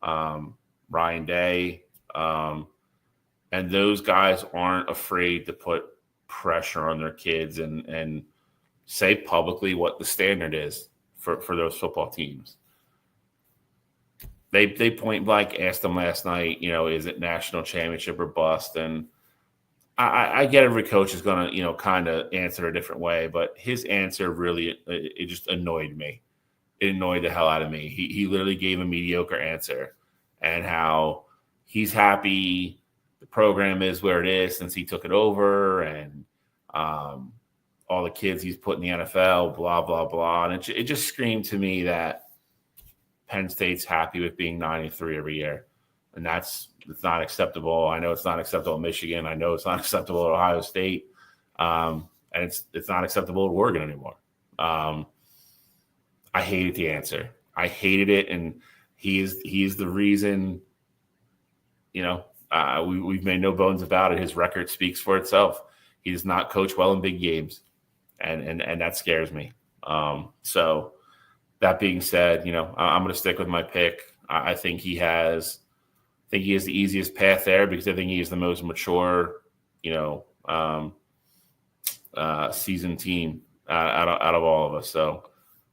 Ryan Day, and those guys aren't afraid to put pressure on their kids and say publicly what the standard is for those football teams. They point blank asked them last night, is it national championship or bust? And I get every coach is going to, kind of answer a different way, but his answer really, it just annoyed me. It annoyed the hell out of me. He literally gave a mediocre answer, and how he's happy the program is where it is since he took it over, and all the kids he's put in the NFL, blah, blah, blah. And it just screamed to me that Penn State's happy with being 9-3 every year. And it's not acceptable. I know it's not acceptable at Michigan. I know it's not acceptable at Ohio State. And it's not acceptable at Oregon anymore. I hated the answer. I hated it. And he is the reason, we've made no bones about it. His record speaks for itself. He does not coach well in big games. And that scares me. So that being said, I'm going to stick with my pick. I think he has the easiest path there because I think he is the most mature, seasoned team out of all of us. So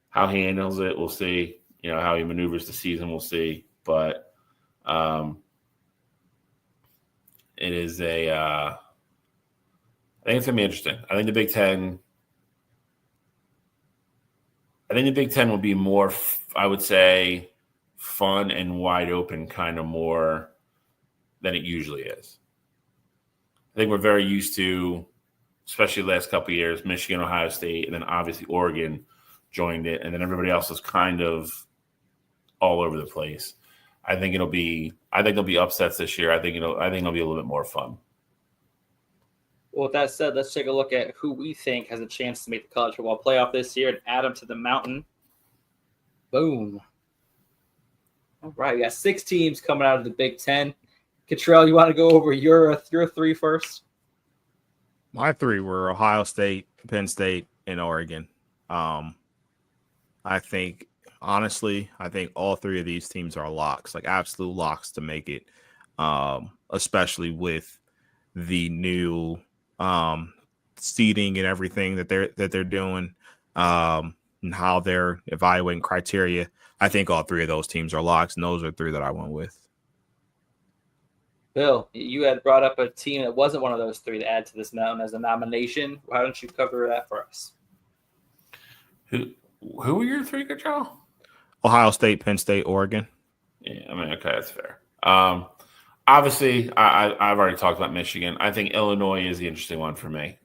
how he handles it, we'll see. How he maneuvers the season, we'll see. But it is think it's going to be interesting. I think the Big Ten will be more, I would say, fun and wide open, kind of more than it usually is. I think we're very used to, especially the last couple of years, Michigan, Ohio State, and then obviously Oregon joined it, and then everybody else is kind of all over the place. I think there'll be upsets this year. I think it'll be a little bit more fun. Well, with that said, let's take a look at who we think has a chance to make the college football playoff this year and add them to the mountain. Boom. All right, we got 6 teams coming out of the Big Ten. Cottrell, you want to go over your 3 first? My 3 were Ohio State, Penn State, and Oregon. I think all 3 of these teams are locks, like absolute locks to make it, especially with the new seeding and everything that they're doing, and how they're evaluating criteria. I think all 3 of those teams are locks, and those are 3 that I went with. Bill, you had brought up a team that wasn't one of those 3 to add to this mountain as a nomination. Why don't you cover that for us? Who were your 3, Cottrell? Ohio State, Penn State, Oregon. Yeah, I mean, okay, that's fair. Obviously, I've already talked about Michigan. I think Illinois is the interesting one for me.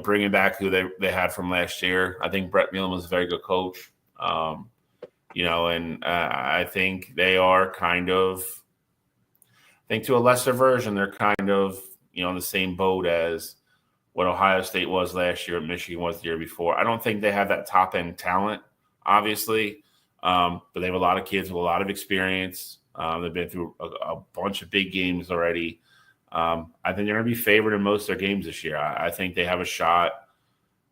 Bringing back who they had from last year. I think Brett Bielema was a very good coach. And I think they are kind of, I think to a lesser version, they're kind of, in the same boat as what Ohio State was last year, Michigan was the year before. I don't think they have that top-end talent, obviously, but they have a lot of kids with a lot of experience. They've been through a bunch of big games already. I think they're going to be favored in most of their games this year. I think they have a shot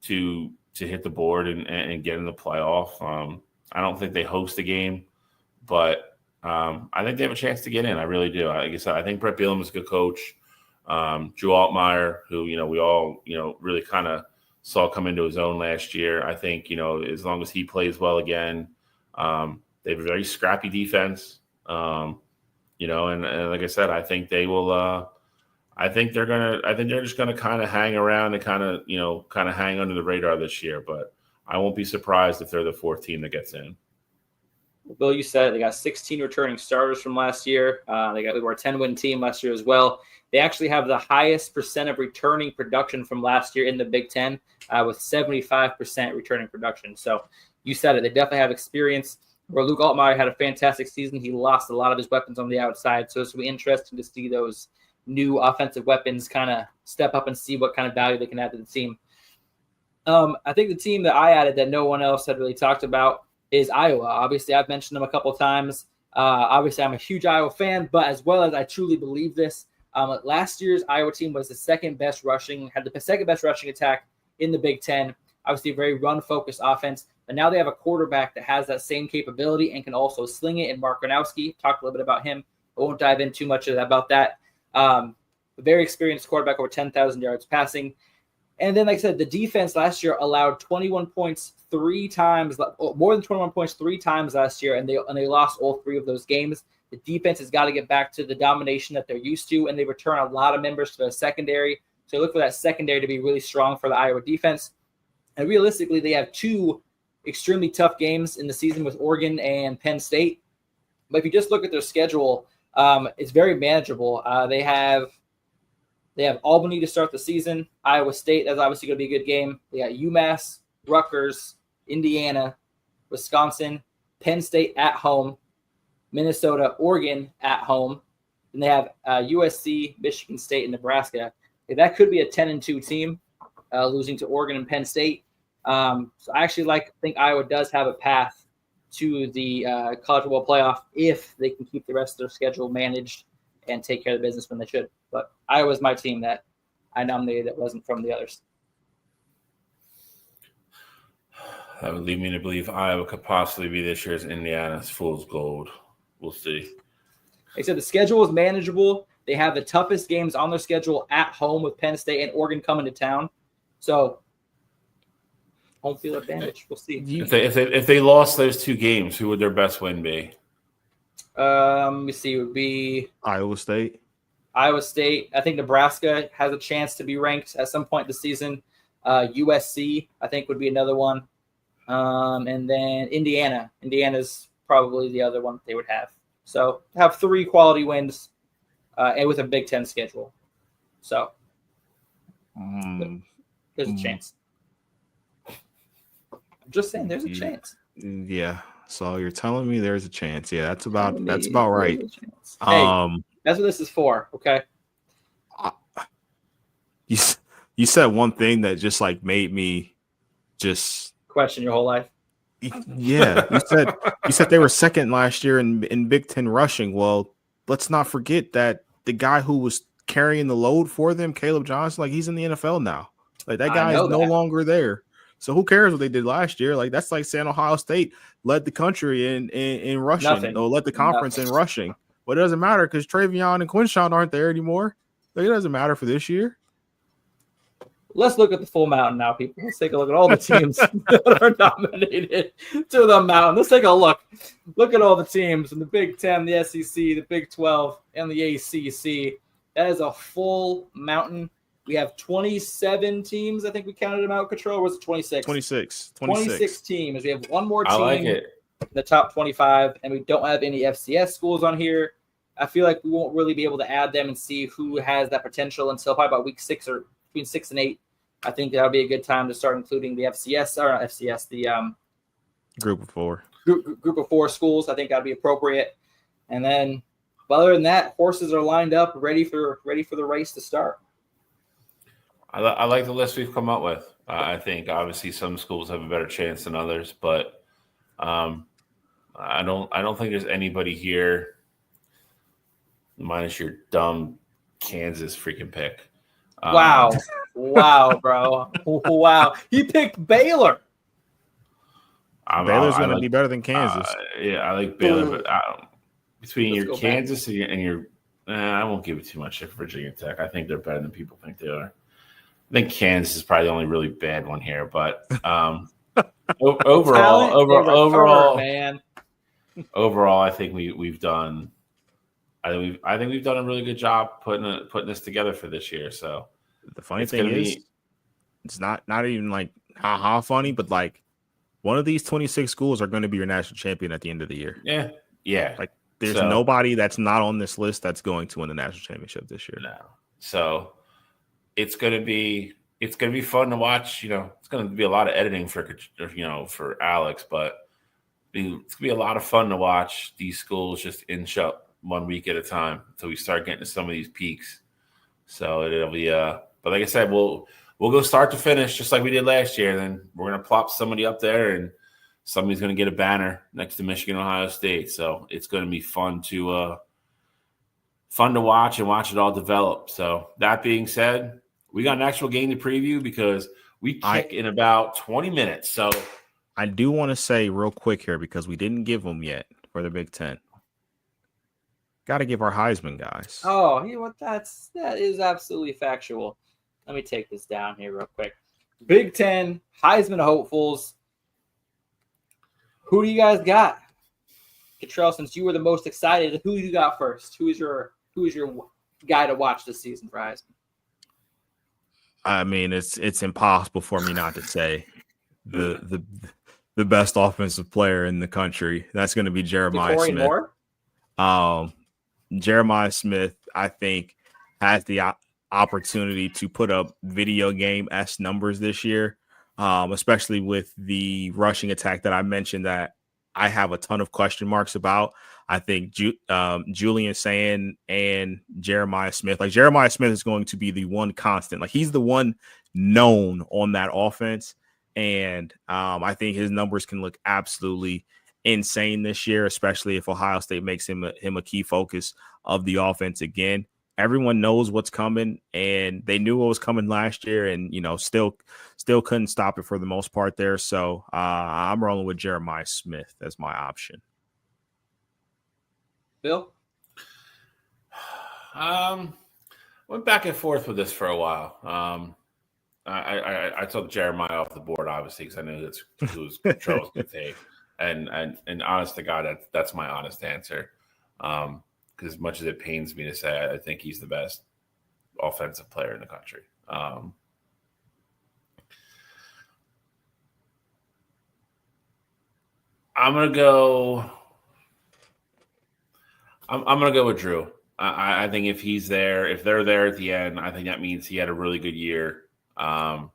to hit the board and get in the playoff. I don't think they host a game, but I think they have a chance to get in. I really do. Like I said, I think Brett Bielema is a good coach. Drew Altmaier, who, we all, really kind of saw come into his own last year. I think, as long as he plays well again, they have a very scrappy defense. And like I said, I think they will, I think they're just going to kind of hang around and kind of hang under the radar this year, but I won't be surprised if they're the 4th team that gets in. Bill, you said they got 16 returning starters from last year. They were a 10-win team last year as well. They actually have the highest percent of returning production from last year in the Big Ten, with 75% returning production. So you said it. They definitely have experience. Where Luke Altmaier had a fantastic season, he lost a lot of his weapons on the outside. So it's going to be interesting to see those new offensive weapons kind of step up and see what kind of value they can add to the team. I think the team that I added that no one else had really talked about is Iowa. Obviously, I've mentioned them a couple of times. Obviously, I'm a huge Iowa fan, but as well as I truly believe this, last year's Iowa team was the second best rushing attack in the Big Ten. Obviously, a very run-focused offense. And now they have a quarterback that has that same capability and can also sling it in Mark Gronowski. Talked a little bit about him. I won't dive in too much about that. A very experienced quarterback, over 10,000 yards passing. And then, like I said, the defense last year allowed 21 points 3 times, more than 21 points 3 times last year, and they lost all 3 of those games. The defense has got to get back to the domination that they're used to, and they return a lot of members to the secondary. So look for that secondary to be really strong for the Iowa defense. And realistically, they have 2 extremely tough games in the season with Oregon and Penn State. But if you just look at their schedule, it's very manageable. They have Albany to start the season. Iowa State, that's obviously going to be a good game. They got UMass, Rutgers, Indiana, Wisconsin, Penn State at home, Minnesota, Oregon at home. And they have USC, Michigan State, and Nebraska. That could be a 10-2 team, losing to Oregon and Penn State. So I actually think Iowa does have a path to the college football playoff if they can keep the rest of their schedule managed and take care of the business when they should. But Iowa's my team that I nominated that wasn't from the others. That would lead me to believe Iowa could possibly be this year's Indiana's fool's gold. We'll see. Like I said, the schedule is manageable. They have the toughest games on their schedule at home with Penn State and Oregon coming to town. So home field advantage. We'll see. If they lost those 2 games, who would their best win be? Let me see. It would be Iowa State. Iowa State. I think Nebraska has a chance to be ranked at some point this season. USC, I think, would be another one. And then Indiana. Indiana's probably the other one they would have. So have 3 quality wins and with a Big Ten schedule. So there's a chance. I'm just saying there's a chance. Yeah. So you're telling me there's a chance. Yeah, that's about right. Hey, that's what this is for, okay? You said one thing that just like made me just question your whole life. Yeah, you said they were second last year in Big Ten rushing. Well, let's not forget that the guy who was carrying the load for them, Caleb Johnson, like he's in the NFL now. Like that guy is no longer there. So who cares what they did last year? Like that's like saying Ohio State led the country in rushing or led the conference in rushing. Well, it doesn't matter because Travion and Quinshawn aren't there anymore. Like it doesn't matter for this year. Let's look at the full mountain now, people. Let's take a look at all the teams that are nominated to the mountain. Let's take a look. Look at all the teams in the Big Ten, the SEC, the Big 12, and the ACC. That is a full mountain. We have 27 teams. I think we counted them out. Control, or was it 26? 26 teams. We have one more team I like it. In the top 25, and we don't have any FCS schools on here. I feel like we won't really be able to add them and see who has that potential until probably about week 6 or between 6 and 8. I think that would be a good time to start including the FCS or not FCS, the group of 4. Group of 4 schools. I think that'd be appropriate. And then, other than that, horses are lined up, ready for the race to start. I like the list we've come up with. I think obviously some schools have a better chance than others, but I don't think there's anybody here, minus your dumb Kansas freaking pick. Wow, bro, wow! He picked Baylor. Baylor's going to be better than Kansas. Yeah, I like Baylor, but between your Kansas and your, I won't give it too much to Virginia Tech. I think they're better than people think they are. I think Kansas is probably the only really bad one here, but overall, man. Overall, I think we've done. I think we've done a really good job putting this together for this year. So the funny thing is, it's not even like ha funny, but like one of these 26 schools are going to be your national champion at the end of the year. Yeah. Like there's nobody that's not on this list that's going to win the national championship this year. No. So it's gonna be fun to watch. You know, it's gonna be a lot of editing for Alex, but it's gonna be a lot of fun to watch these schools just inch up 1 week at a time until we start getting to some of these peaks. So it'll be but like I said, we'll go start to finish just like we did last year. Then we're gonna plop somebody up there and somebody's gonna get a banner next to Michigan, Ohio State. So it's gonna be fun to watch and watch it all develop. So that being said, we got an actual game to preview because we kick in about 20 minutes. So I do want to say real quick here because we didn't give them yet for the Big Ten. Got to give our Heisman guys. Oh, you know what? That is absolutely factual. Let me take this down here real quick. Big Ten Heisman hopefuls. Who do you guys got? Cottrell, since you were the most excited, who you got first? Who is your guy to watch this season for Heisman? I mean, it's impossible for me not to say the best offensive player in the country. That's going to be Jeremiah Smith. Jeremiah Smith, I think, has the opportunity to put up video game-esque numbers this year, especially with the rushing attack that I mentioned that I have a ton of question marks about. I think Julian Sand and Jeremiah Smith, like Jeremiah Smith is going to be the one constant. Like he's the one known on that offense. And I think his numbers can look absolutely insane this year, especially if Ohio State makes him a key focus of the offense again. Everyone knows what's coming, and they knew what was coming last year, and still couldn't stop it for the most part there. So I'm rolling with Jeremiah Smith as my option. Bill? Went back and forth with this for a while. I took Jeremiah off the board, obviously, because I knew that's who Charles could take. And honest to God, that's my honest answer. because as much as it pains me to say, I think he's the best offensive player in the country. I'm gonna go. I'm gonna go with Drew. I think if he's there, if they're there at the end, I think that means he had a really good year. They're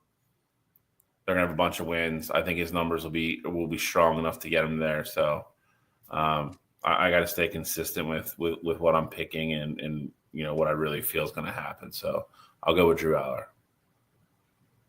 gonna have a bunch of wins. I think his numbers will be strong enough to get him there. So I got to stay consistent with what I'm picking and what I really feel is going to happen. So I'll go with Drew Aller.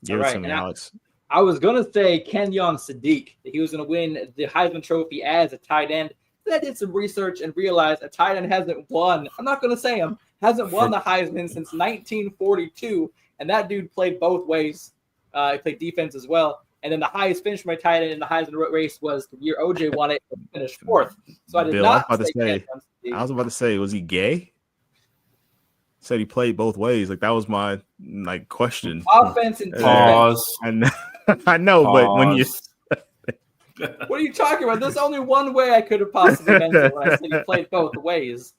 Give it to me, Alex. I was going to say Kenyon Sadiq. He was going to win the Heisman Trophy as a tight end. Then I did some research and realized a tight end hasn't won. I'm not going to say him. Hasn't won the Heisman since 1942. And that dude played both ways. He played defense as well. And then the highest finish for my tight end in the Heisman race was the year OJ won it and finished fourth. So I did not say I was about to say, was he gay? Said he played both ways. Like that was my question. Offense and pause. I know, pause. But when you what are you talking about? There's only one way I could have possibly meant it when I said he played both ways.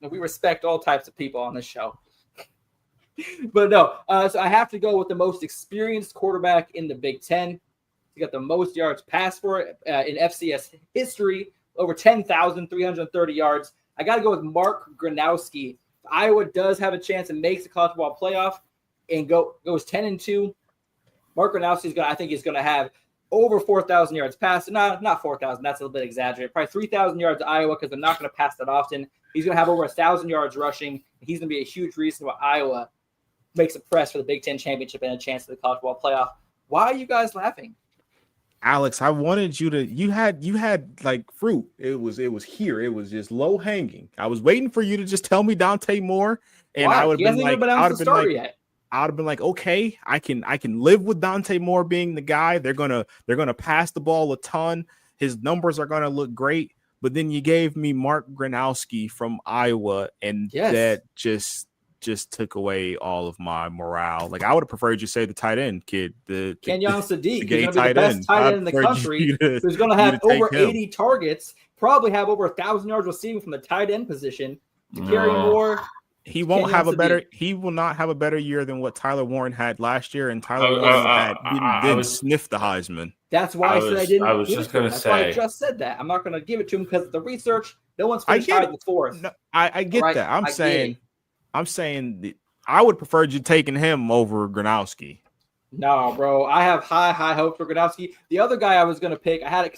And we respect all types of people on this show. But no, so I have to go with the most experienced quarterback in the Big Ten. He got the most yards passed for in FCS history, over 10,330 yards. I got to go with Mark Gronowski. Iowa does have a chance and makes the college football playoff and goes 10-2. Mark Gronowski I think he's going to have over 4,000 yards passed. No, not 4,000. That's a little bit exaggerated. Probably 3,000 yards to Iowa because they're not going to pass that often. He's going to have over 1,000 yards rushing. He's going to be a huge reason why Iowa makes a press for the Big Ten championship and a chance at the college football playoff. Why are you guys laughing? Alex, I wanted you to. You had like fruit. It was here. It was just low hanging. I was waiting for you to just tell me Dante Moore, and Why? I would have been like, okay, I can live with Dante Moore being the guy. They're gonna pass the ball a ton. His numbers are gonna look great. But then you gave me Mark Gronowski from Iowa, and that just took away all of my morale. Like I would have preferred you say the tight end kid, Kenyon Sadiq, gay who's going to be the best tight end in the country, who's going to have over 80 targets, probably have over 1,000 yards receiving from the tight end position. To carry more, he won't have a better. He will not have a better year than what Tyler Warren had last year, and Tyler Warren didn't sniff the Heisman. That's why I said I didn't. I was just going to say. Why I just said that. I'm not going to give it to him because of the research. No one's finished Heisman fourth. No, I get that. I'm saying that I would prefer you taking him over Gronowski. No, bro. I have high hopes for Gronowski. The other guy I was going to pick, I had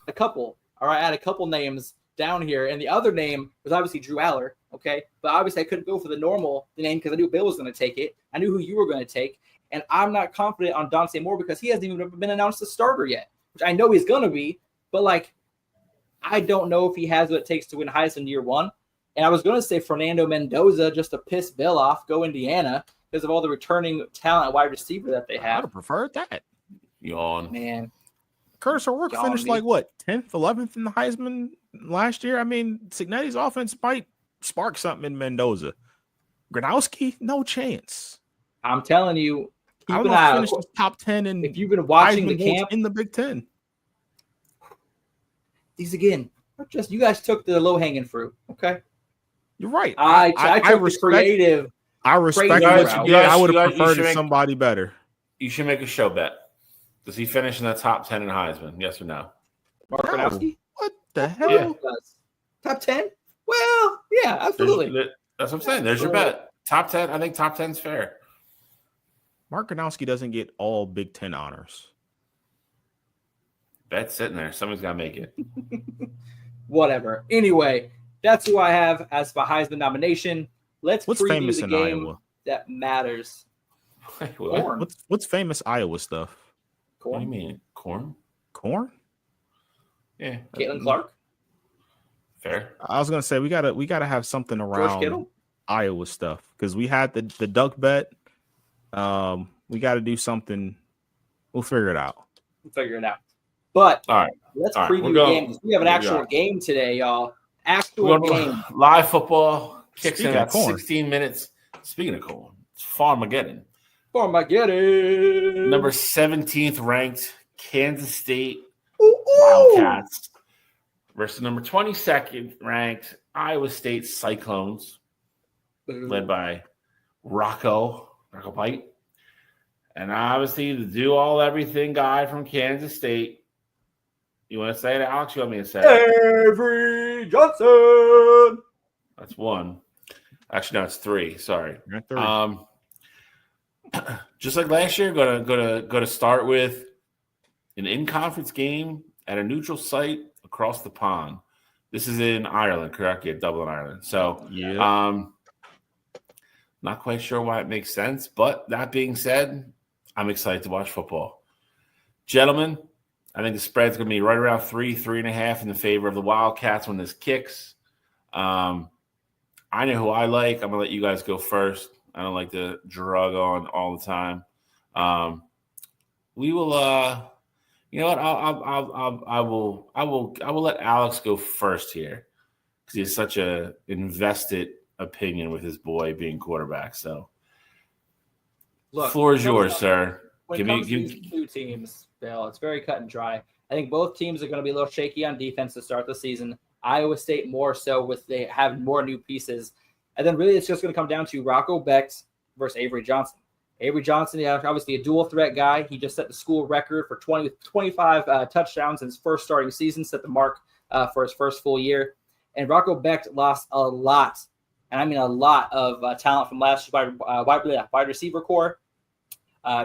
a couple. All right, I had a couple names down here, and the other name was obviously Drew Aller. Okay, but obviously I couldn't go for the normal name because I knew Bill was going to take it. I knew who you were going to take, and I'm not confident on Dante Moore because he hasn't even been announced a starter yet, which I know he's going to be, but I don't know if he has what it takes to win Heisman year one. And I was going to say Fernando Mendoza just to piss Bill off, go Indiana, because of all the returning talent wide receiver that they have. I would have preferred that. Yawn. Man. Curtis O'Rourke finished 10th, 11th in the Heisman last year. I mean, Cignetti's offense might spark something in Mendoza. Gronowski, no chance. I'm telling you, I don't know if he finished top 10 in if you've been watching Heisman the camp in the Big Ten. These again, you guys took the low-hanging fruit, okay? You're right. I took the creative. I respect what you did. I would have preferred somebody better. You should make a show bet. Does he finish in the top 10 in Heisman? Yes or no? Mark Gronowski? What the hell? Yeah. Top 10? Well, yeah, absolutely. That's what I'm saying. There's your bet. Top 10. I think top 10 is fair. Mark Gronowski doesn't get all Big Ten honors. Bet's sitting there. Somebody's got to make it. Whatever. Anyway, that's who I have as the Heisman nomination. What's preview the game Iowa that matters. What's famous Iowa stuff? Corn. What do you mean? Corn? Yeah. Caitlin Clark. Fair. I was gonna say we gotta have something around Iowa stuff because we had the duck bet. We got to do something. We'll figure it out. But all right, let's preview the game. We have an actual game today, y'all. Actual game. Live football kicks in at 16 minutes. Speaking of corn, it's Farmageddon. Number 17th ranked Kansas State Wildcats versus number 22nd ranked Iowa State Cyclones, led by Rocco White. And obviously the do-all-everything guy from Kansas State. You want to say it, Alex? You want me to say it? Avery Johnson. That's one. Actually, no, it's three. Sorry. Not three. Just like last year, gonna start with an in-conference game at a neutral site across the pond. This is in Ireland, correct? Yeah, Dublin, Ireland. So, Yeah. not quite sure why it makes sense, but that being said, I'm excited to watch football. Gentlemen, I think the spread's going to be right around 3.5 in the favor of the Wildcats when this kicks. I know who I like. I'm going to let you guys go first. I don't like to drug on all the time. We will. You know what? I will let Alex go first here because he has such a invested opinion with his boy being quarterback. So, Look, floor is yours, sir. When it comes to these two teams, Bill, it's very cut and dry. I think both teams are going to be a little shaky on defense to start the season. Iowa State more so with they have more new pieces. And then really it's just going to come down to Rocco Becht versus Avery Johnson. Avery Johnson, yeah, obviously a dual threat guy. He just set the school record for 25 touchdowns in his first starting season, set the mark for his first full year. And Rocco Becht lost a lot, and I mean a lot of talent from last year's wide receiver core.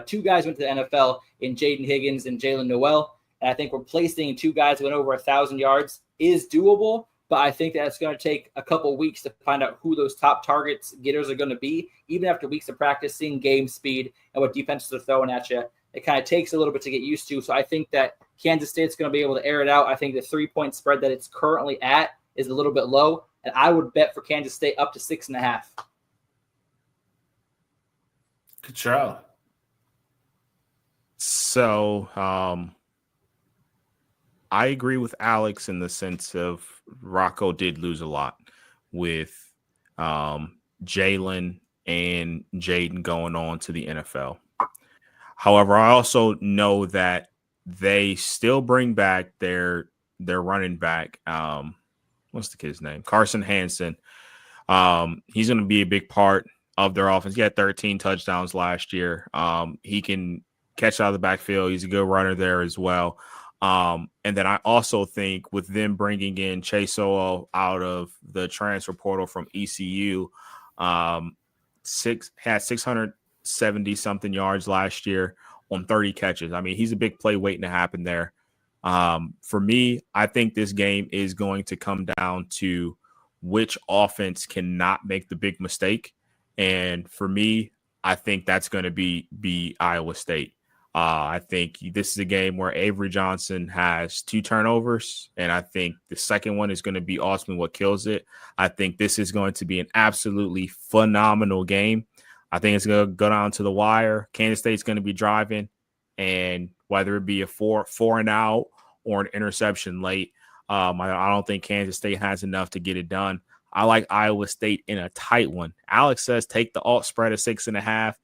Two guys went to the NFL in Jaden Higgins and Jalen Noel. And I think replacing two guys who went over 1,000 yards is doable, but I think that it's going to take a couple weeks to find out who those top targets getters are going to be. Even after weeks of practice, seeing game speed and what defenses are throwing at you, it kind of takes a little bit to get used to. So I think that Kansas State's going to be able to air it out. I think the 3-point spread that it's currently at is a little bit low, and I would bet for Kansas State up to 6.5. Control. So I agree with Alex in the sense of Rocco did lose a lot with Jalen and Jaden going on to the NFL. However, I also know that they still bring back their running back. What's the kid's name? Carson Hansen. He's going to be a big part of their offense. He had 13 touchdowns last year. He can catch out of the backfield. He's a good runner there as well. And then I also think with them bringing in Chase Sowell out of the transfer portal from ECU, had 670 something yards last year on 30 catches. I mean, he's a big play waiting to happen there. For me, I think this game is going to come down to which offense cannot make the big mistake. And for me, I think that's going to be Iowa State. I think this is a game where Avery Johnson has 2 turnovers, and I think the second one is going to be ultimately what kills it. I think this is going to be an absolutely phenomenal game. I think it's going to go down to the wire. Kansas State's going to be driving, and whether it be a four and out or an interception late, I don't think Kansas State has enough to get it done. I like Iowa State in a tight one. Alex says take the alt spread of 6.5.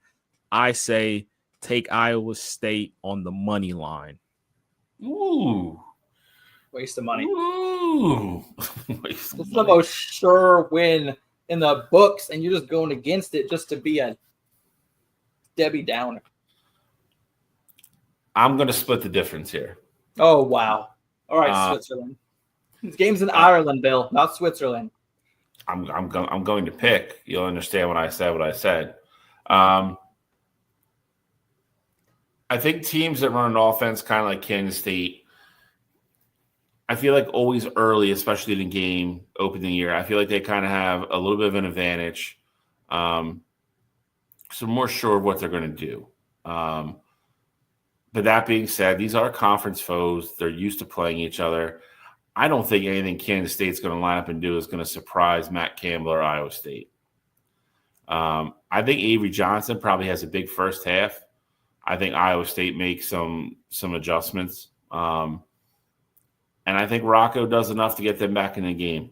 I say take Iowa State on the money line. Ooh. Waste of money. Ooh. This is the most sure win in the books, and you're just going against it just to be a Debbie Downer. I'm going to split the difference here. Oh, wow. All right, Switzerland. This game's in Ireland, Bill, not Switzerland. I'm going to pick. You'll understand when I said what I said. I think teams that run an offense kind of like Kansas State, I feel like always early, especially in the game, opening year, I feel like they kind of have a little bit of an advantage. So I'm more sure of what they're going to do. But that being said, these are conference foes. They're used to playing each other. I don't think anything Kansas State's going to line up and do is going to surprise Matt Campbell or Iowa State. I think Avery Johnson probably has a big first half. I think Iowa State makes some adjustments. And I think Rocco does enough to get them back in the game.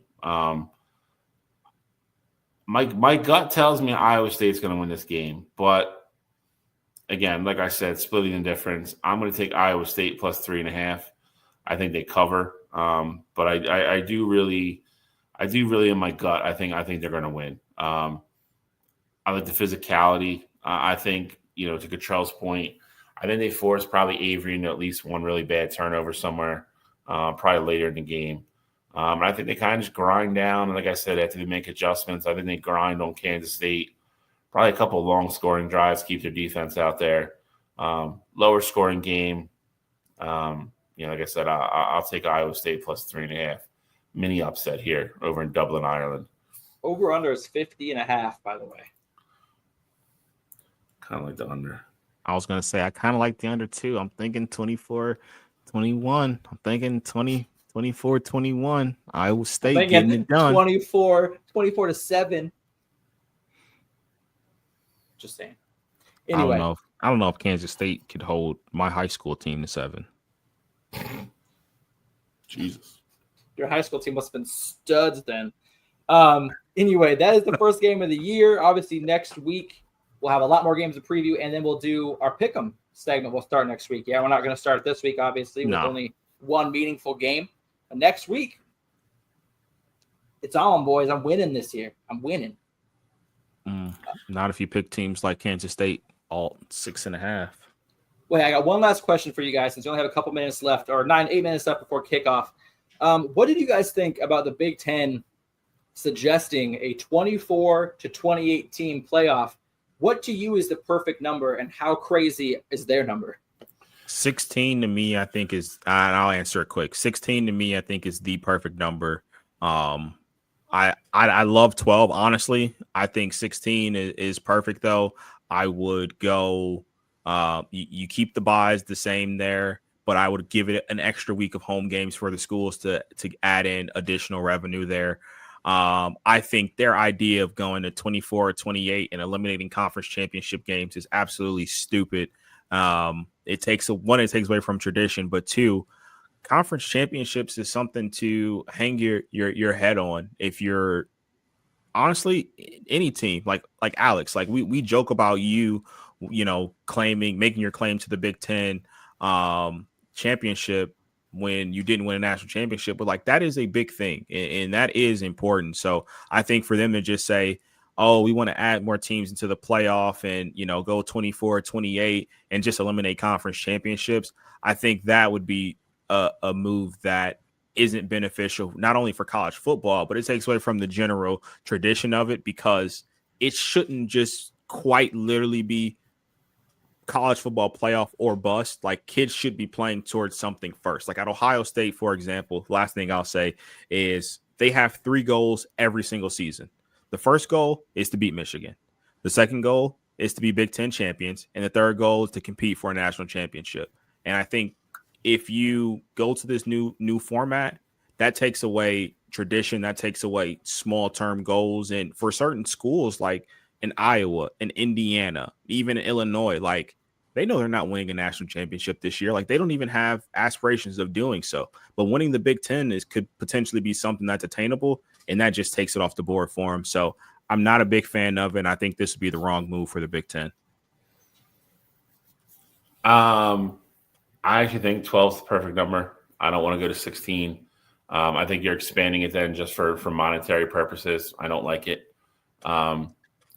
My gut tells me Iowa State's going to win this game. But, again, like I said, splitting the difference, I'm going to take Iowa State plus 3.5. I think they cover. But I do really I do really in my gut. I think they're going to win. I like the physicality. I think, to Cottrell's point, I think they force probably Avery into at least one really bad turnover somewhere, probably later in the game. And I think they kind of just grind down. And like I said, after they make adjustments, I think they grind on Kansas State. Probably a couple of long scoring drives, keep their defense out there. Lower scoring game. Like I said, I'll take Iowa State plus 3.5. Mini upset here over in Dublin, Ireland. Over under is 50.5, by the way. Kind of like the under. I was going to say, I kind of like the under too. I'm thinking 24-21. I'm thinking 24-21. Iowa State getting it done. 24-7. Just saying. Anyway. I don't know if Kansas State could hold my high school team to 7. Jesus. Your high school team must have been studs then. Anyway, that is the first game of the year. Obviously, next week we'll have a lot more games to preview, and then we'll do our pick'em segment. We'll start next week. Yeah, we're not going to start this week, obviously, with only one meaningful game. But next week, it's on, boys. I'm winning this year. I'm winning. Not if you pick teams like Kansas State, all 6.5. Wait, I got one last question for you guys, since you only have a couple minutes left, or 8 minutes left before kickoff. What did you guys think about the Big Ten suggesting a 24-28 team playoff? What to you is the perfect number, and how crazy is their number? 16 to me, I think is, and I'll answer it quick. 16 to me, I think is the perfect number. I love 12, honestly. I think 16 is perfect, though. I would go, you keep the buys the same there, but I would give it an extra week of home games for the schools to add in additional revenue there. I think their idea of going to 24 or 28 and eliminating conference championship games is absolutely stupid. It takes away from tradition, but 2, conference championships is something to hang your head on. If you're honestly any team like Alex, like we joke about making your claim to the Big Ten championship when you didn't win a national championship, but like that is a big thing and that is important. So I think for them to just say, oh, we want to add more teams into the playoff and, go 24-28 and just eliminate conference championships, I think that would be a move that isn't beneficial, not only for college football, but it takes away from the general tradition of it, because it shouldn't just quite literally be college football playoff or bust. Like, kids should be playing towards something first. Like at Ohio State, for example, the last thing I'll say is they have 3 goals every single season. The first goal is to beat Michigan. The second goal is to be Big Ten champions. And the third goal is to compete for a national championship. And I think if you go to this new format, that takes away tradition, that takes away small term goals. And for certain schools like in Iowa, in Indiana, even in Illinois, like they know they're not winning a national championship this year. Like they don't even have aspirations of doing so. But winning the Big Ten could potentially be something that's attainable, and that just takes it off the board for them. So I'm not a big fan of it, and I think this would be the wrong move for the Big Ten. I actually think 12 is the perfect number. I don't want to go to 16. I think you're expanding it then just for monetary purposes. I don't like it.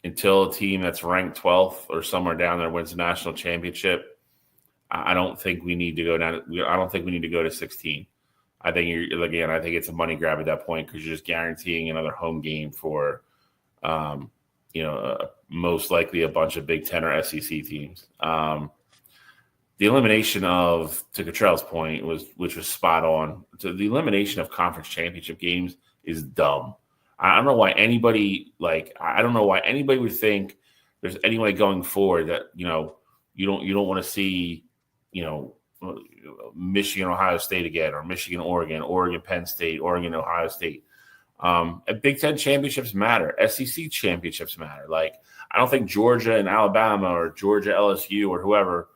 Until a team that's ranked 12th or somewhere down there wins a national championship, I don't think we need to go down. I don't think we need to go to 16. I think I think it's a money grab at that point, because you're just guaranteeing another home game for, most likely a bunch of Big Ten or SEC teams. The elimination of, to Cottrell's point, which was spot on. So the elimination of conference championship games is dumb. I don't know why anybody would think there's any way going forward that you don't want to see Michigan, Ohio State again, or Michigan, Oregon, Penn State, Oregon, Ohio State. Big Ten championships matter. SEC championships matter. Like, I don't think Georgia and Alabama or Georgia LSU or whoever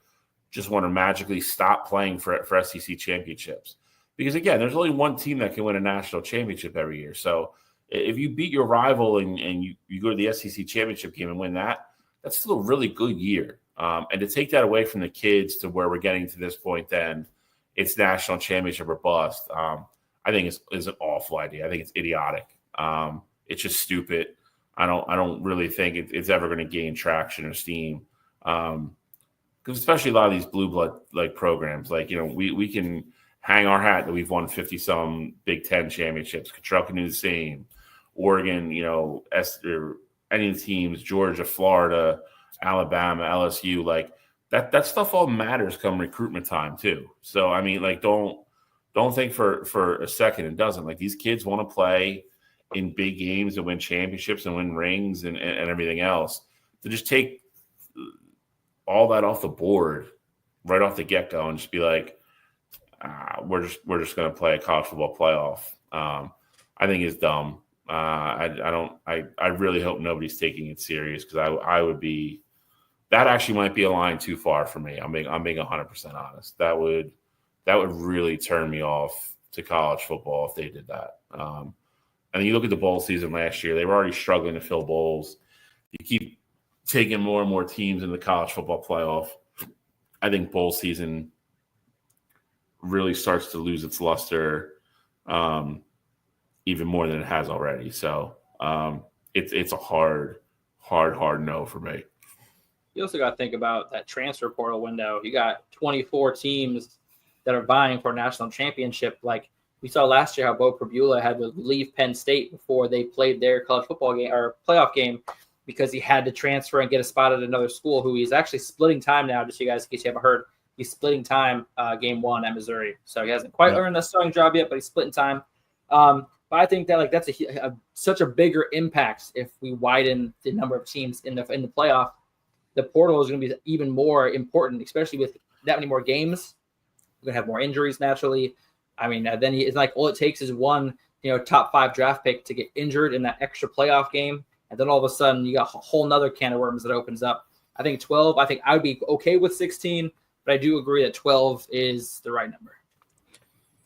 just want to magically stop playing for SEC championships, because again, there's only one team that can win a national championship every year. So if you beat your rival and you go to the SEC championship game and win that, that's still a really good year. And to take that away from the kids to where we're getting to this point, then it's national championship or bust. I think is an awful idea. I think it's idiotic. It's just stupid. I don't really think it's ever going to gain traction or steam. Because especially a lot of these blue blood like programs, like, we can hang our hat that we've won 50 some Big Ten championships. Cottrell can do the same. Oregon, or any of the teams, Georgia, Florida, Alabama, LSU, like that stuff all matters come recruitment time too. So I mean, like don't think for a second it doesn't. Like these kids want to play in big games and win championships and win rings and everything else. To just take all that off the board right off the get-go and just be like, we're just going to play a college football playoff. I think is dumb. I really hope nobody's taking it serious, because I would be. That actually might be a line too far for me. I'm being 100% honest. That would really turn me off to college football if they did that. And you look at the bowl season last year; they were already struggling to fill bowls. You keep taking more and more teams in the college football playoff. I think bowl season really starts to lose its luster, even more than it has already. So it's a hard no for me. You also got to think about that transfer portal window. You got 24 teams that are vying for a national championship. Like we saw last year how Bo Prabula had to leave Penn State before they played their college football game or playoff game, because he had to transfer and get a spot at another school, who he's actually splitting time now, just so you guys, in case you haven't heard. He's splitting time game 1 at Missouri. So he hasn't quite earned a starting job yet, but he's splitting time. But I think that that's such a bigger impact if we widen the number of teams in the playoff. The portal is going to be even more important, especially with that many more games. We're going to have more injuries naturally. I mean, then it's like all it takes is one, top 5 draft pick to get injured in that extra playoff game. And then all of a sudden you got a whole nother can of worms that opens up. I think 12, I would be okay with 16, but I do agree that 12 is the right number.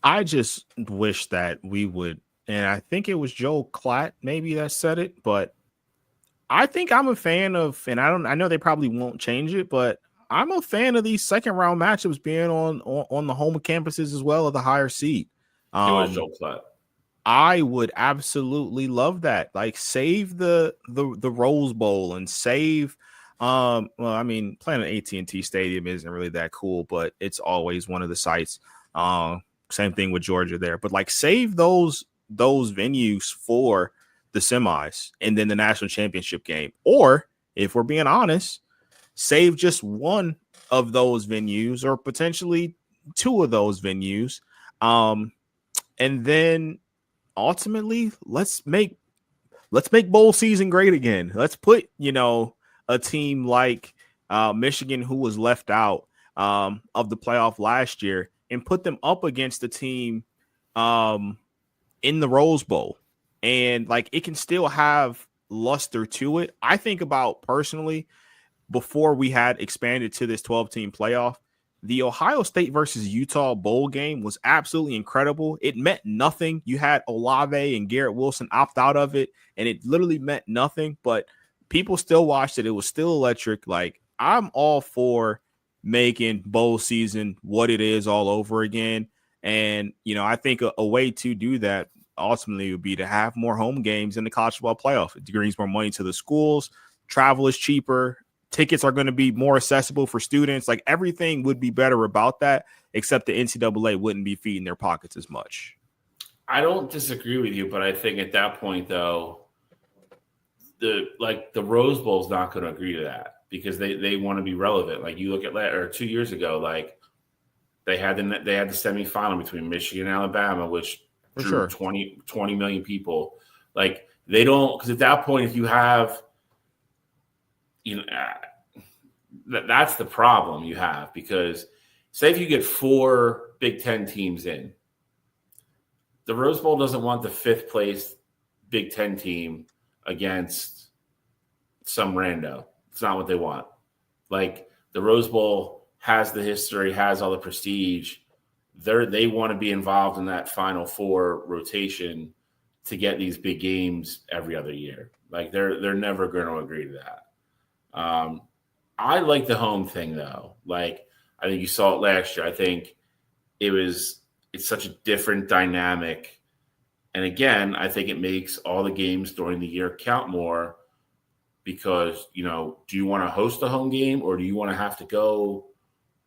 I just wish that we would, and I think it was Joel Klatt maybe that said it, but I think I'm a fan of, and I know they probably won't change it, but I'm a fan of these second round matchups being on the home campuses as well as the higher seed. It was Joel Klatt. I would absolutely love that. Like save the Rose Bowl and save. Well, I mean, playing at AT&T Stadium isn't really that cool, but it's always one of the sites. Same thing with Georgia there, but like save those venues for the semis and then the national championship game. Or if we're being honest, save just one of those venues or potentially 2 of those venues. And then ultimately let's make bowl season great again. Let's put, a team like Michigan, who was left out of the playoff last year, and put them up against the team in the Rose Bowl. And like it can still have luster to it. I think about personally, before we had expanded to this 12-team playoff, the Ohio State versus Utah bowl game was absolutely incredible. It meant nothing. You had Olave and Garrett Wilson opt out of it, and it literally meant nothing, but people still watched it. It was still electric. Like I'm all for making bowl season what it is all over again. And, I think a way to do that ultimately would be to have more home games in the college football playoff. It brings more money to the schools. Travel is cheaper. Tickets are going to be more accessible for students. Like everything would be better about that, except the NCAA wouldn't be feeding their pockets as much. I don't disagree with you, but I think at that point though, the Rose Bowl is not going to agree to that because they want to be relevant. Like you look at 2 years ago, like they had the semifinal between Michigan and Alabama, which drew 20 million people. Like they don't, because at that point, if you have, that's the problem you have, because say if you get 4 Big Ten teams in, the Rose Bowl doesn't want the 5th place Big Ten team against some rando. It's not what they want. Like the Rose Bowl has the history, has all the prestige. They want to be involved in that Final Four rotation to get these big games every other year. Like they're never going to agree to that. I like the home thing though. Like I think you saw it last year. I think it's such a different dynamic, And again, I think it makes all the games during the year count more because, do you want to host a home game or do you want to have to go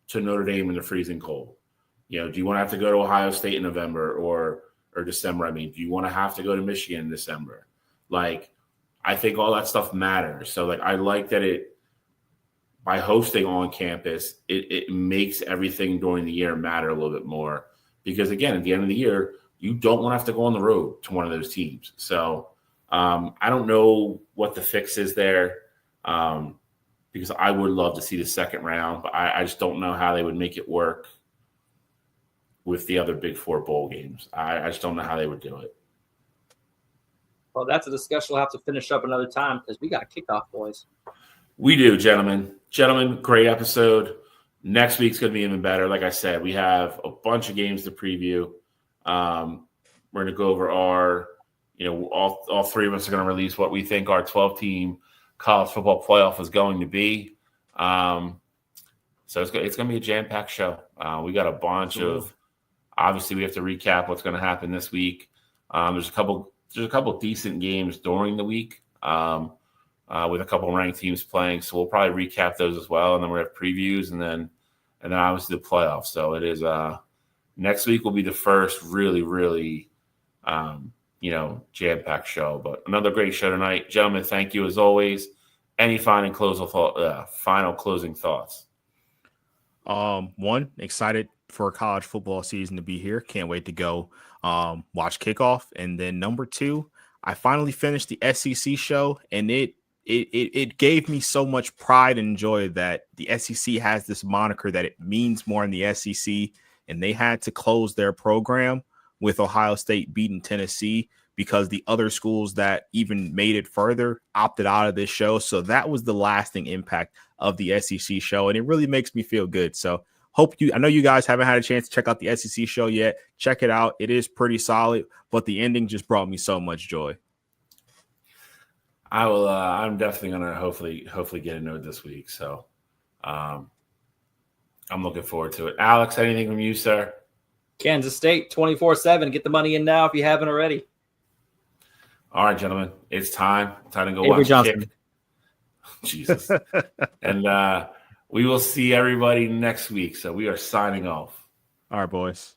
to Notre Dame in the freezing cold? Do you want to have to go to Ohio State in November or December? I mean, do you want to have to go to Michigan in December? Like, I think all that stuff matters. So, I like that by hosting on campus, it makes everything during the year matter a little bit more because, again, at the end of the year, you don't want to have to go on the road to one of those teams. So I don't know what the fix is there because I would love to see the second round, but I just don't know how they would make it work with the other Big Four bowl games. I just don't know how they would do it. Well, that's a discussion we'll have to finish up another time because we got kickoff, boys. We do, gentlemen. Gentlemen, great episode. Next week's going to be even better. Like I said, we have a bunch of games to preview. We're going to go over our, all three of us are going to release what we think our 12-team college football playoff is going to be. So it's going to be a jam-packed show. We got a bunch of, obviously we have to recap what's going to happen this week. There's a couple decent games during the week with a couple ranked teams playing. So we'll probably recap those as well. And then we'll have previews and then obviously the playoffs. So it is, next week will be the first really, really, jam-packed show. But another great show tonight. Gentlemen, thank you as always. Any final closing thoughts? One, excited for college football season to be here. Can't wait to go watch kickoff. And then number two, I finally finished the SEC show, and it gave me so much pride and joy that the SEC has this moniker that it means more in the SEC. And they had to close their program with Ohio State beating Tennessee because the other schools that even made it further opted out of this show. So that was the lasting impact of the SEC show, and it really makes me feel good. So I know you guys haven't had a chance to check out the SEC show yet. Check it out. It is pretty solid, but the ending just brought me so much joy. I will. I'm definitely going to hopefully get into it this week. So I'm looking forward to it. Alex, anything from you, sir? Kansas State 24/7. Get the money in now if you haven't already. All right, gentlemen, it's time to go Avery watch Johnson. kick. Jesus. And we will see everybody next week. So we are signing off. All right, boys.